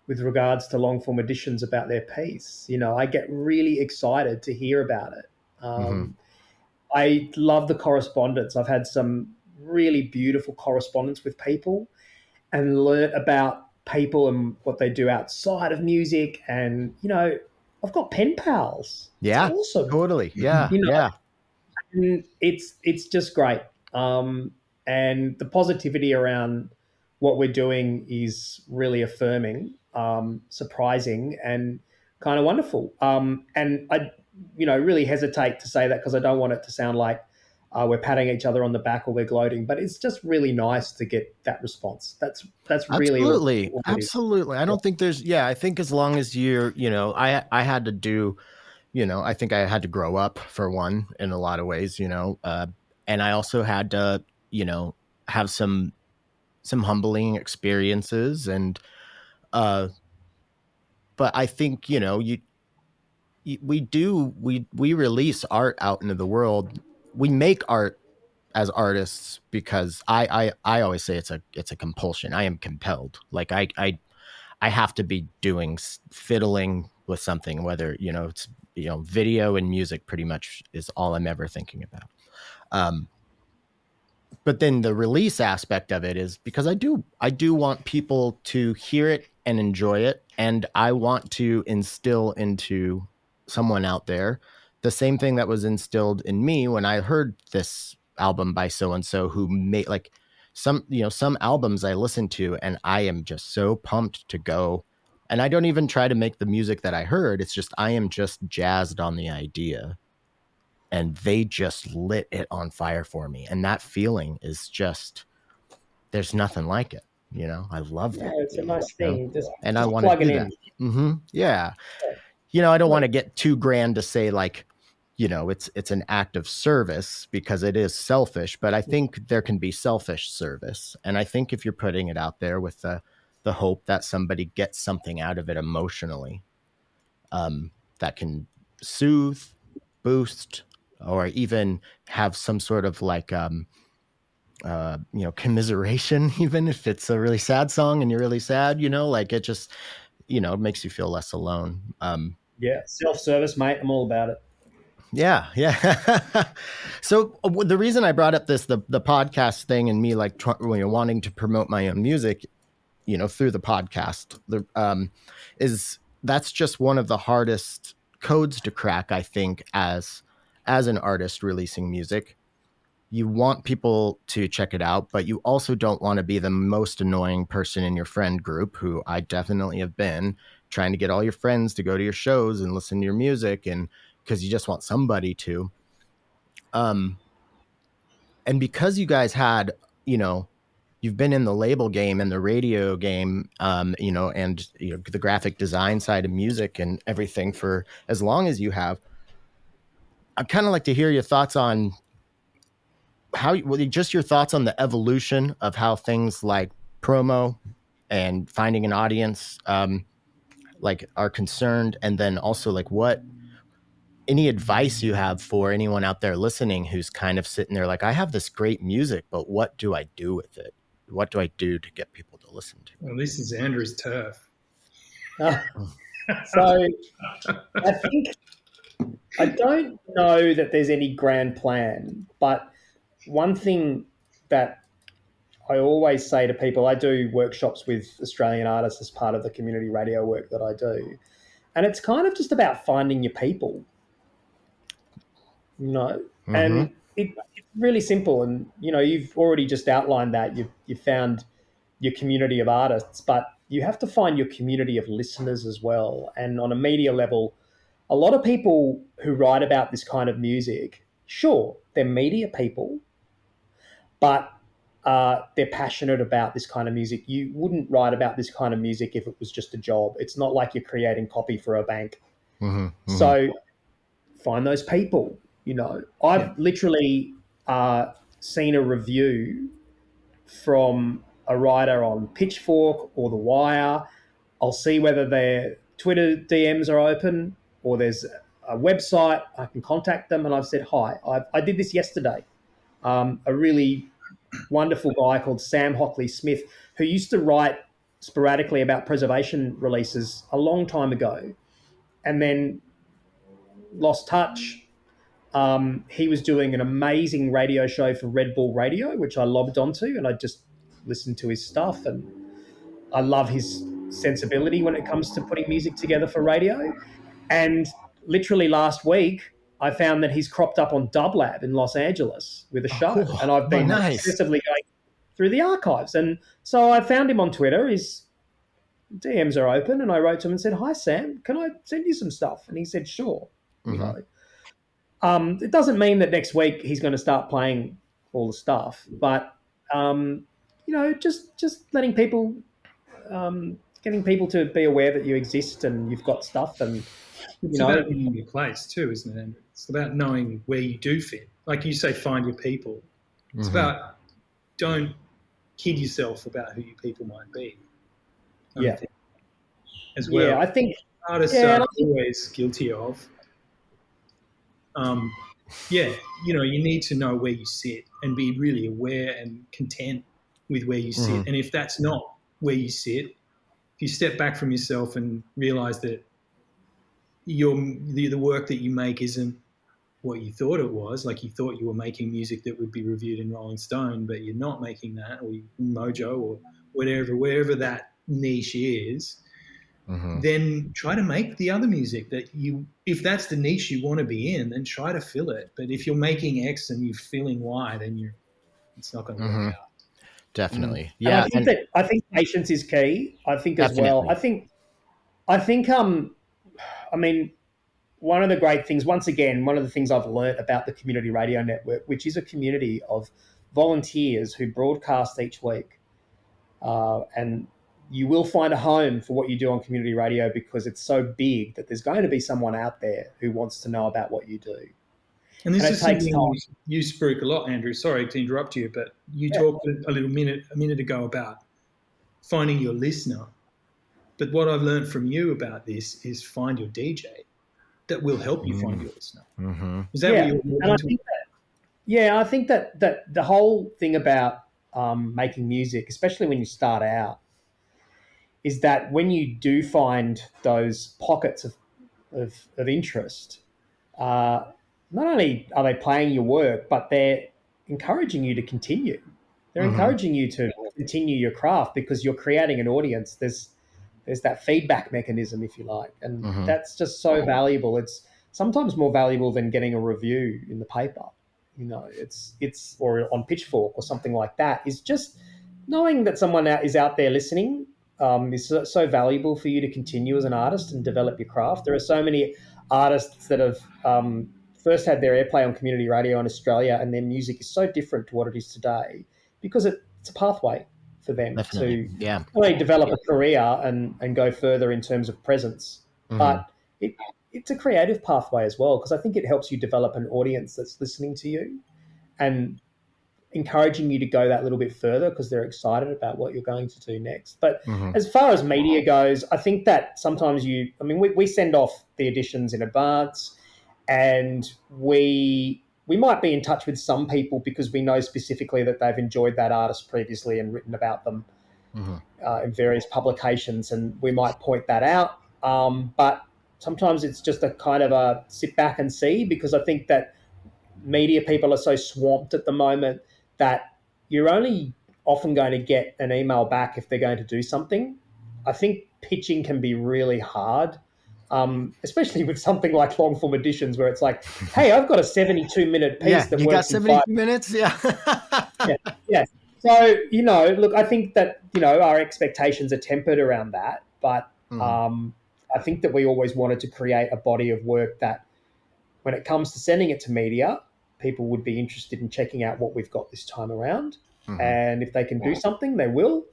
with regards to long form editions about their piece. I get really excited to hear about it. I love the correspondence. I've had some really beautiful correspondence with people, and learn about people and what they do outside of music. And, I've got pen pals. It's Yeah, awesome. totally. Yeah. You know, Yeah. and it's just great. And the positivity around what we're doing is really affirming, surprising, and kind of wonderful. And I, really hesitate to say that because I don't want it to sound like we're patting each other on the back or we're gloating, but it's just really nice to get that response. That's really Absolutely. what it is. Absolutely. I Yeah. don't think there's, I think as long as you're, I had to do, I think I had to grow up for one in a lot of ways, and I also had to, have some humbling experiences. And, but I think, we release art out into the world. We make art as artists because I always say it's a compulsion. I am compelled. Like I have to be doing fiddling with something, whether, it's, video and music pretty much is all I'm ever thinking about. Um, but then the release aspect of it is because I do want people to hear it and enjoy it, and I want to instill into someone out there the same thing that was instilled in me when I heard this album by so and so, who made like some albums I listen to and I am just so pumped to go, and I don't even try to make the music that I heard. It's just I am just jazzed on the idea, and they just lit it on fire for me. And that feeling is just, there's nothing like it. I love Yeah, that it's a feeling. nice thing. Just And I just want to plugging do that. in. Yeah. I don't want to get too grand to say like, it's an act of service, because it is selfish, but I think there can be selfish service. And I think if you're putting it out there with the hope that somebody gets something out of it emotionally, that can soothe, boost, or even have some sort of like commiseration, even if it's a really sad song and you're really sad, like it just, it makes you feel less alone. Yeah, self-service, mate. I'm all about it. Yeah, yeah. So the reason I brought up the podcast thing, and me like wanting to promote my own music, through the podcast, is that's just one of the hardest codes to crack, I think, as an artist releasing music. You want people to check it out, but you also don't want to be the most annoying person in your friend group, who I definitely have been, trying to get all your friends to go to your shows and listen to your music, and because you just want somebody to. Um, and because you guys had, you've been in the label game and the radio game, and the graphic design side of music and everything for as long as you have, I'd kind of like to hear your thoughts on just your thoughts on the evolution of how things like promo and finding an audience, like are concerned, and then also like what any advice you have for anyone out there listening who's kind of sitting there like, I have this great music, but what do I do with it? What do I do to get people to listen to? Well, this is Andrew's turf. So I think I don't know that there's any grand plan, but one thing that I always say to people, I do workshops with Australian artists as part of the community radio work that I do. And it's kind of just about finding your people, Mm-hmm. and it's really simple. And, you've already just outlined that you've found your community of artists, but you have to find your community of listeners as well. And on a media level, a lot of people who write about this kind of music, sure, they're media people, but they're passionate about this kind of music. You wouldn't write about this kind of music if it was just a job. It's not like you're creating copy for a bank. Mm-hmm. Mm-hmm. So find those people. I've literally seen a review from a writer on Pitchfork or The Wire. I'll see whether their Twitter DMs are open or there's a website. I can contact them, and I've said hi. I did this yesterday. A really wonderful guy called Sam Hockley Smith, who used to write sporadically about preservation releases a long time ago, and then lost touch. He was doing an amazing radio show for Red Bull Radio, which I lobbed onto, and I just listened to his stuff, and I love his sensibility when it comes to putting music together for radio. And literally last week, I found that he's cropped up on Dublab in Los Angeles with a show, cool. and I've been nice. obsessively going through the archives. And so I found him on Twitter. His DMs are open, and I wrote to him and said, "Hi, Sam, can I send you some stuff?" And he said, "Sure." Mm-hmm. It doesn't mean that next week he's going to start playing all the stuff, but just letting people, getting people to be aware that you exist and you've got stuff, and It's about knowing your place too, isn't it, Andrew? It's about knowing where you do fit. Like you say, find your people. It's about don't kid yourself about who your people might be. Yeah. As well. Yeah, I think artists are always guilty of. You need to know where you sit and be really aware and content with where you sit. And if that's not where you sit, if you step back from yourself and realize that the work that you make isn't what you thought it was, like you thought you were making music that would be reviewed in Rolling Stone, but you're not making that, or Mojo, or wherever that niche is, then try to make the other music that if that's the niche you want to be in, then try to fill it. But if you're making X and you're feeling Y, then it's not going to work out. Definitely. Yeah. And I think patience is key. I think as well. I think one of the great things, once again, one of the things I've learned about the Community Radio Network, which is a community of volunteers who broadcast each week, and you will find a home for what you do on community radio because it's so big that there's going to be someone out there who wants to know about what you do. And this is something you spoke a lot, Andrew. Sorry to interrupt you, but you talked a minute ago about finding your listener. But what I've learned from you about this is find your DJ that will help you find your listener. Is that what you're talking about? I think that the whole thing about making music, especially when you start out, is that when you do find those pockets of interest, not only are they playing your work, but they're encouraging you to continue. They're encouraging you to continue your craft because you're creating an audience. There's that feedback mechanism, if you like, and that's just so valuable. It's sometimes more valuable than getting a review in the paper. It's or on Pitchfork or something like that. Is just knowing that someone is out there listening. Is so valuable for you to continue as an artist and develop your craft. There are so many artists that have first had their airplay on community radio in Australia, and their music is so different to what it is today because it's a pathway for them to not only develop a career and go further in terms of presence, but it's a creative pathway as well because I think it helps you develop an audience that's listening to you and encouraging you to go that little bit further because they're excited about what you're going to do next. But as far as media goes, I think that sometimes we send off the editions in advance, and we might be in touch with some people because we know specifically that they've enjoyed that artist previously and written about them in various publications, and we might point that out. But sometimes it's just a kind of a sit back and see, because I think that media people are so swamped at the moment that you're only often going to get an email back if they're going to do something. I think pitching can be really hard, especially with something like Longform Editions, where it's like, hey, I've got a 72-minute piece that you works got 70 minutes? Yeah. So, look, I think that, our expectations are tempered around that, but I think that we always wanted to create a body of work that when it comes to sending it to media, people would be interested in checking out what we've got this time around. And if they can do something, they will.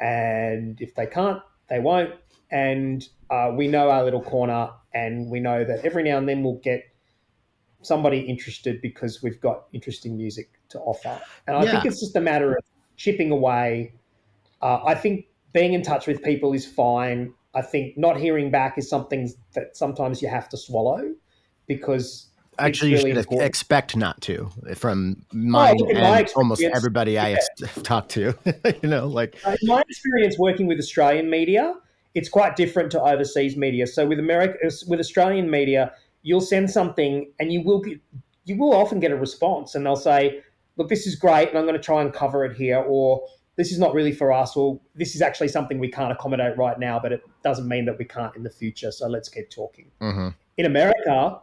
And if they can't, they won't. And we know our little corner, and we know that every now and then we'll get somebody interested because we've got interesting music to offer. And I think it's just a matter of chipping away. I think being in touch with people is fine. I think not hearing back is something that sometimes you have to swallow because actually really you should expect not to, from mine and almost everybody I talk to. In my experience working with Australian media, it's quite different to overseas media. So with Australian media, you'll send something and you will often get a response, and they'll say, look, this is great and I'm going to try and cover it here, or this is not really for us, or this is actually something we can't accommodate right now, but it doesn't mean that we can't in the future, so let's keep talking. In America,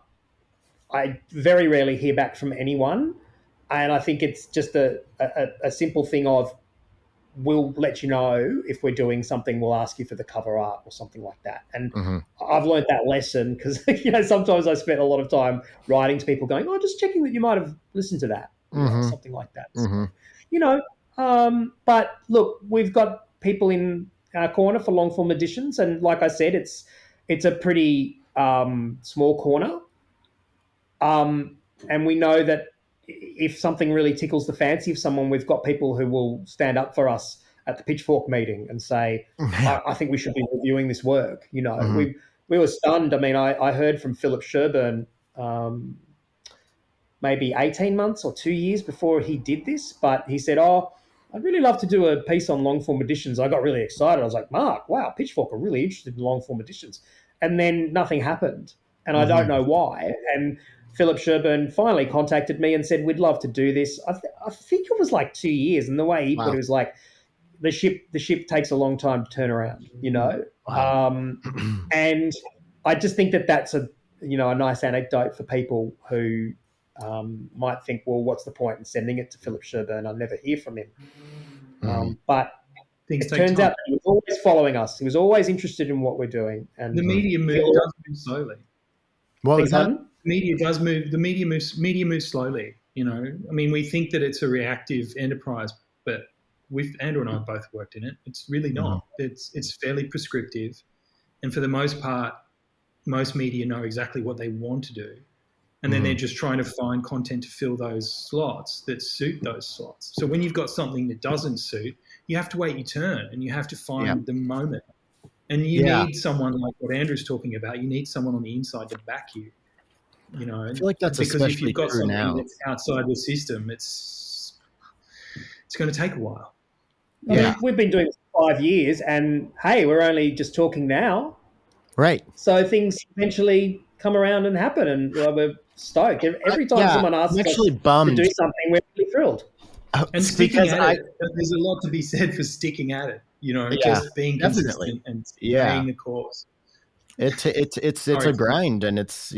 I very rarely hear back from anyone, and I think it's just a simple thing of we'll let you know if we're doing something. We'll ask you for the cover art or something like that. And Mm-hmm. I've learned that lesson because, sometimes I spent a lot of time writing to people going, just checking that you might have listened to that, or Mm-hmm. something like that. Mm-hmm. So, but look, we've got people in our corner for long form editions. And like I said, it's a pretty small corner. And we know that if something really tickles the fancy of someone, we've got people who will stand up for us at the pitchfork meeting and say, Yeah. I think we should be reviewing this work. Mm-hmm. We were stunned. I mean, I heard from Philip Sherburne maybe 18 months or 2 years before he did this, but he said, I'd really love to do a piece on long form editions. I got really excited. I was like, Mark, wow, Pitchfork are really interested in long form editions. And then nothing happened. And I don't know why. And Philip Sherburne finally contacted me and said, we'd love to do this. I think it was like 2 years. And the way he put it was like, the ship takes a long time to turn around, Wow. And I just think that that's a nice anecdote for people who might think, well, what's the point in sending it to Philip Sherburne? I'll never hear from him. But Things it take turns time. out that he was always following us. He was always interested in what we're doing. And The media does move slowly. What was that? Media does move. The media moves slowly. I mean, we think that it's a reactive enterprise, but Andrew and I both worked in it. It's really not. It's fairly prescriptive, and for the most part, most media know exactly what they want to do, and then they're just trying to find content to fill those slots that suit those slots. So when you've got something that doesn't suit, you have to wait your turn, and you have to find the moment. And you need someone like what Andrew's talking about. You need someone on the inside to back you. I feel like that's because if especially you've got true something now. that's outside the system, it's going to take a while. I mean, we've been doing this for 5 years, and hey, we're only just talking now. Right. So things eventually come around and happen, and we're stoked. Every time someone asks us actually bummed to do something, we're really thrilled. And sticking at it, there's a lot to be said for sticking at it. Just being consistent and staying the course. It's a grind, and it's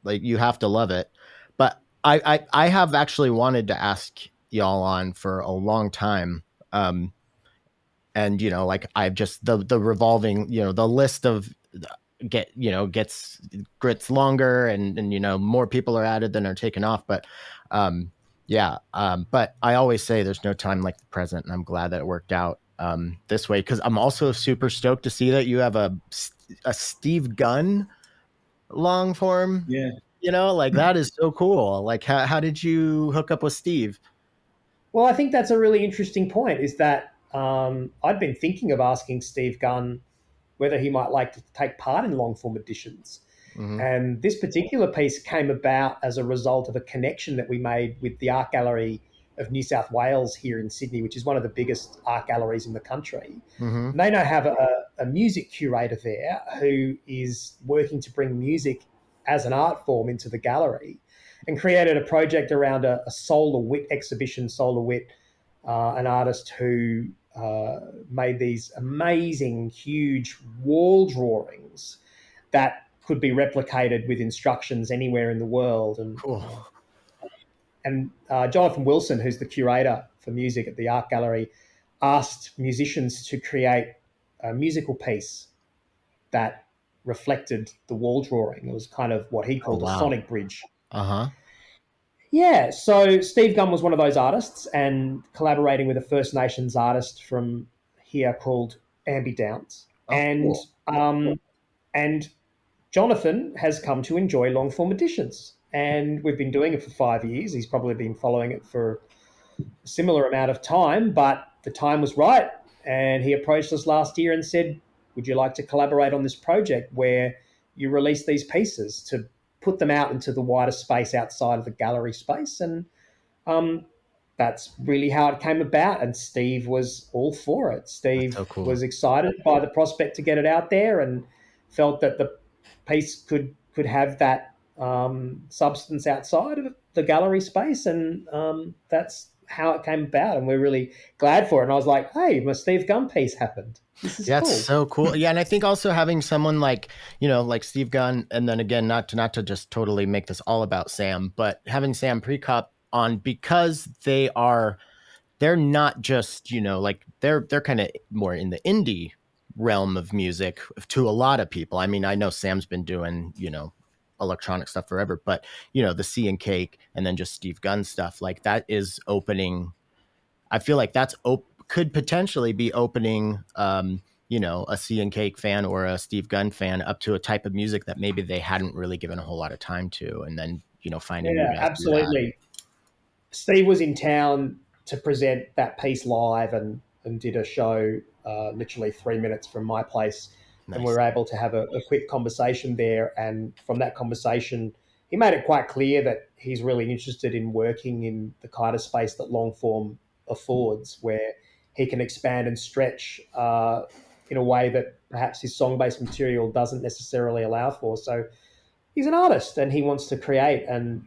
like you have to love it. But I have actually wanted to ask y'all on for a long time. And like I've just the revolving, the list of gets longer, and more people are added than are taken off. But but I always say there's no time like the present, and I'm glad that it worked out this way, because I'm also super stoked to see that you have a Steve Gunn long form. Like that is so cool. Like how did you hook up with Steve? Well, I think that's a really interesting point, is that I'd been thinking of asking Steve Gunn whether he might like to take part in long form editions. And this particular piece came about as a result of a connection that we made with the Art Gallery of New South Wales here in Sydney, which is one of the biggest art galleries in the country. And they now have a music curator there who is working to bring music as an art form into the gallery, and created a project around a Solar Wit exhibition. Solar Wit, an artist who made these amazing, huge wall drawings that could be replicated with instructions anywhere in the world. And cool. And Jonathan Wilson, who's the curator for music at the Art Gallery, asked musicians to create a musical piece that reflected the wall drawing. It was kind of what he called a sonic bridge. Yeah, so Steve Gunn was one of those artists, and collaborating with a First Nations artist from here called Ambi Downs. And Jonathan has come to enjoy long form editions, and we've been doing it for 5 years. He's probably been following it for a similar amount of time, but the time was right, and he approached us last year and said, would you like to collaborate on this project where you release these pieces to put them out into the wider space outside of the gallery space? And that's really how it came about, and Steve was all for it. Steve was excited by the prospect to get it out there, and felt that the piece could have that substance outside of the gallery space, and that's how it came about, and we're really glad for it. And I was like, hey, my Steve Gunn piece happened. This is cool. That's so cool. Yeah, and I think also having someone like, like Steve Gunn, and then again, not to just totally make this all about Sam, but having Sam Prekop on, because they are they're not just, like they're kind of more in the indie realm of music to a lot of people. I mean, I know Sam's been doing, electronic stuff forever, but the Sea and Cake and then just Steve Gunn stuff like that is opening. I feel like could potentially be opening, a Sea and Cake fan or a Steve Gunn fan up to a type of music that maybe they hadn't really given a whole lot of time to, and then finding you Yeah, guys through that. absolutely. Steve was in town to present that piece live and did a show literally 3 minutes from my place. And we Nice. were able to have a quick conversation there. And from that conversation, he made it quite clear that he's really interested in working in the kind of space that long form affords, where he can expand and stretch in a way that perhaps his song based material doesn't necessarily allow for. So he's an artist and he wants to create. And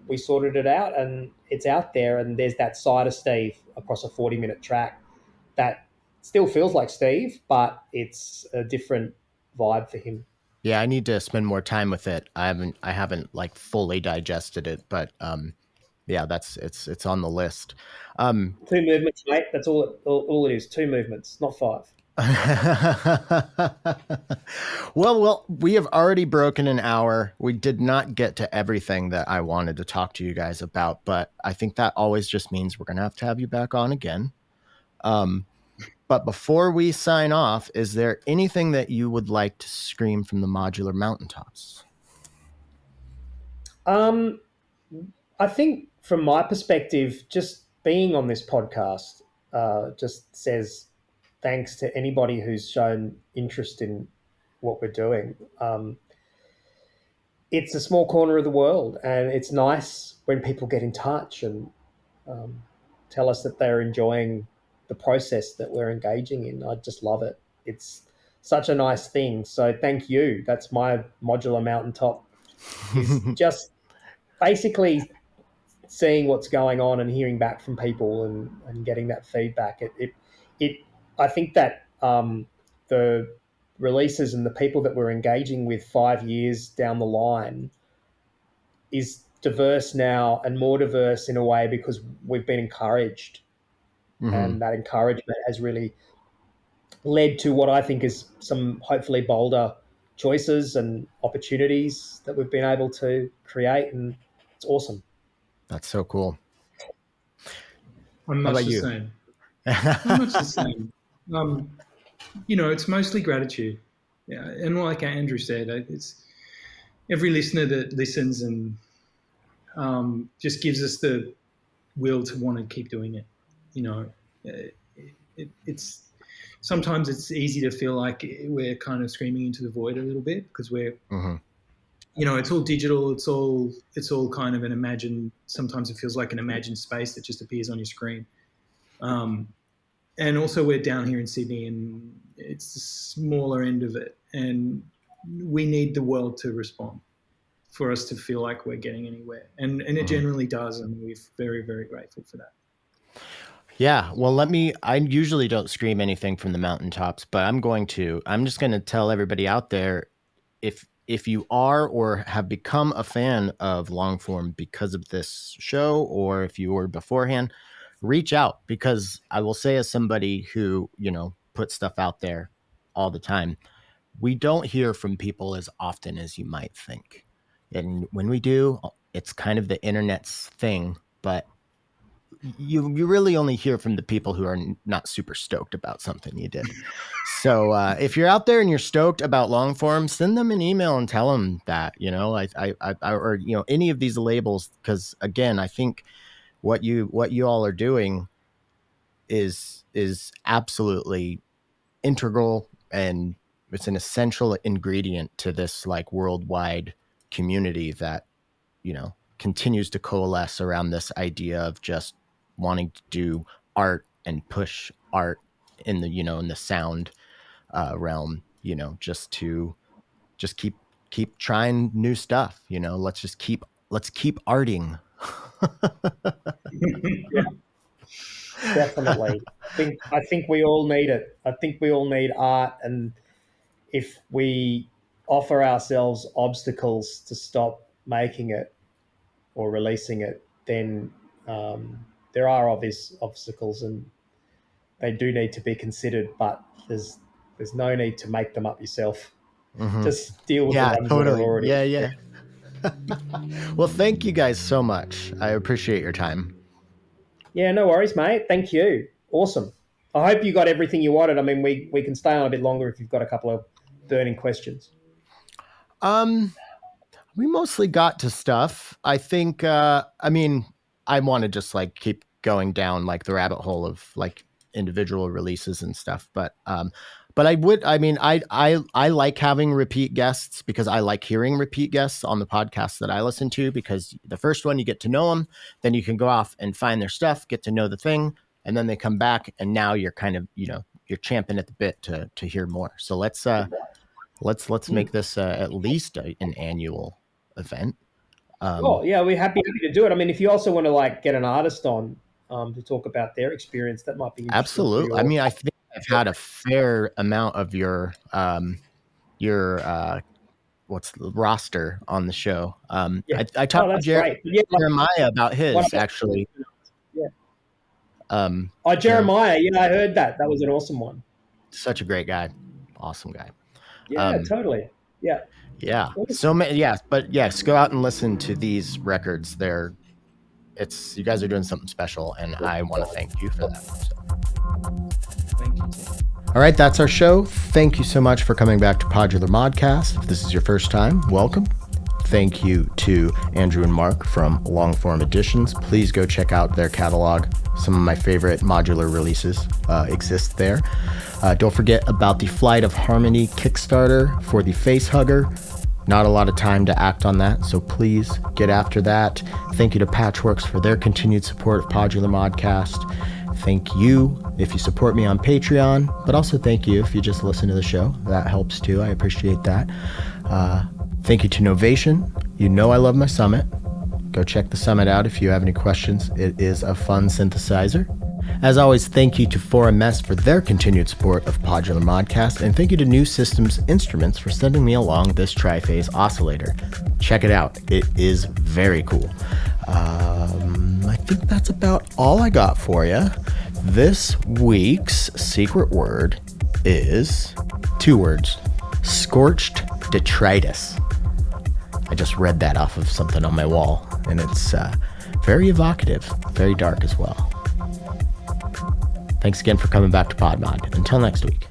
we sorted it out and it's out there. And there's that side of Steve across a 40-minute track that still feels like Steve, but it's a different vibe for him. Yeah, I need to spend more time with it. I haven't like fully digested it, but yeah, it's on the list. 2 movements, mate. That's all it is. 2 movements, not 5. Well, we have already broken an hour. We did not get to everything that I wanted to talk to you guys about, but I think that always just means we're going to have you back on again. But before we sign off, is there anything that you would like to scream from the modular mountaintops? I think from my perspective, just being on this podcast just says thanks to anybody who's shown interest in what we're doing. It's a small corner of the world, and it's nice when people get in touch and tell us that they're enjoying the process that we're engaging in. I just love it. It's such a nice thing. So thank you. That's my modular mountaintop, is just basically seeing what's going on and hearing back from people and getting that feedback. I think that the releases and the people that we're engaging with 5 years down the line is diverse now and more diverse in a way because we've been encouraged. Mm-hmm. And that encouragement has really led to what I think is some hopefully bolder choices and opportunities that we've been able to create. And it's awesome. That's so cool. I'm How much about the you? same. I'm much the same. It's mostly gratitude. Yeah, and like Andrew said, it's every listener that listens and just gives us the will to want to keep doing it. It's sometimes it's easy to feel like we're kind of screaming into the void a little bit because we're, Mm-hmm. it's all digital. It's all kind of an imagined. Sometimes it feels like an imagined space that just appears on your screen. And also we're down here in Sydney and it's the smaller end of it. And we need the world to respond for us to feel like we're getting anywhere. And it generally does. And we're very, very grateful for that. Yeah, well, I usually don't scream anything from the mountaintops, but I'm just going to tell everybody out there, if you are or have become a fan of Longform because of this show, or if you were beforehand, reach out, because I will say, as somebody who, puts stuff out there all the time, we don't hear from people as often as you might think. And when we do, it's kind of the internet's thing, but you really only hear from the people who are not super stoked about something you did. So if you're out there and you're stoked about Longform, send them an email and tell them that, or any of these labels, because again, I think what you all are doing is absolutely integral, and it's an essential ingredient to this like worldwide community that continues to coalesce around this idea of just wanting to do art and push art in the in the sound realm, just keep trying new stuff. Let's keep arting. Yeah, definitely. I think we all need it. I think we all need art, and if we offer ourselves obstacles to stop making it or releasing it, then there are obvious obstacles and they do need to be considered, but there's no need to make them up yourself. Just deal with the ones that are already Yeah. Well, thank you guys so much. I appreciate your time. Yeah, no worries, mate. Thank you. Awesome. I hope you got everything you wanted. I mean, we can stay on a bit longer if you've got a couple of burning questions. We mostly got to stuff. I think I mean, I want to just like keep going down like the rabbit hole of like individual releases and stuff, but I like having repeat guests because I like hearing repeat guests on the podcasts that I listen to, because the first one you get to know them, then you can go off and find their stuff, get to know the thing, and then they come back and now you're kind of, you're champing at the bit to hear more. So let's make this at least an annual event. Yeah, we're happy to do it. I mean, if you also want to like get an artist on to talk about their experience, that might be interesting. Absolutely. I mean, I think I've had a fair amount of your what's the roster on the show. I talked to Jeremiah about his actually. Yeah. Jeremiah. Yeah, I heard that. That was an awesome one. Such a great guy. Awesome guy. Yeah, totally. Yeah. Yeah. So many. Yeah. But yes, go out and listen to these records. You guys are doing something special, and I want to thank you for that. So. Thank you, Tim. All right, that's our show. Thank you so much for coming back to Podular Modcast. If this is your first time, welcome. Thank you to Andrew and Mark from Longform Editions. Please go check out their catalog. Some of my favorite modular releases exist there. Don't forget about the Flight of Harmony Kickstarter for the FACEHUGGER. Not a lot of time to act on that, so please get after that. Thank you to Patchworks for their continued support of Podular Modcast. Thank you if you support me on Patreon, but also thank you if you just listen to the show. That helps too. I appreciate that. Thank you to Novation. You know I love my Summit. Go check the Summit out if you have any questions. It is a fun synthesizer. As always, thank you to 4MS for their continued support of Podular Modcast, and thank you to New Systems Instruments for sending me along this tri-phase oscillator. Check it out. It is very cool. I think that's about all I got for you. This week's secret word is 2 words: scorched detritus. I just read that off of something on my wall, and it's very evocative, very dark as well. Thanks again for coming back to PodMod. Until next week.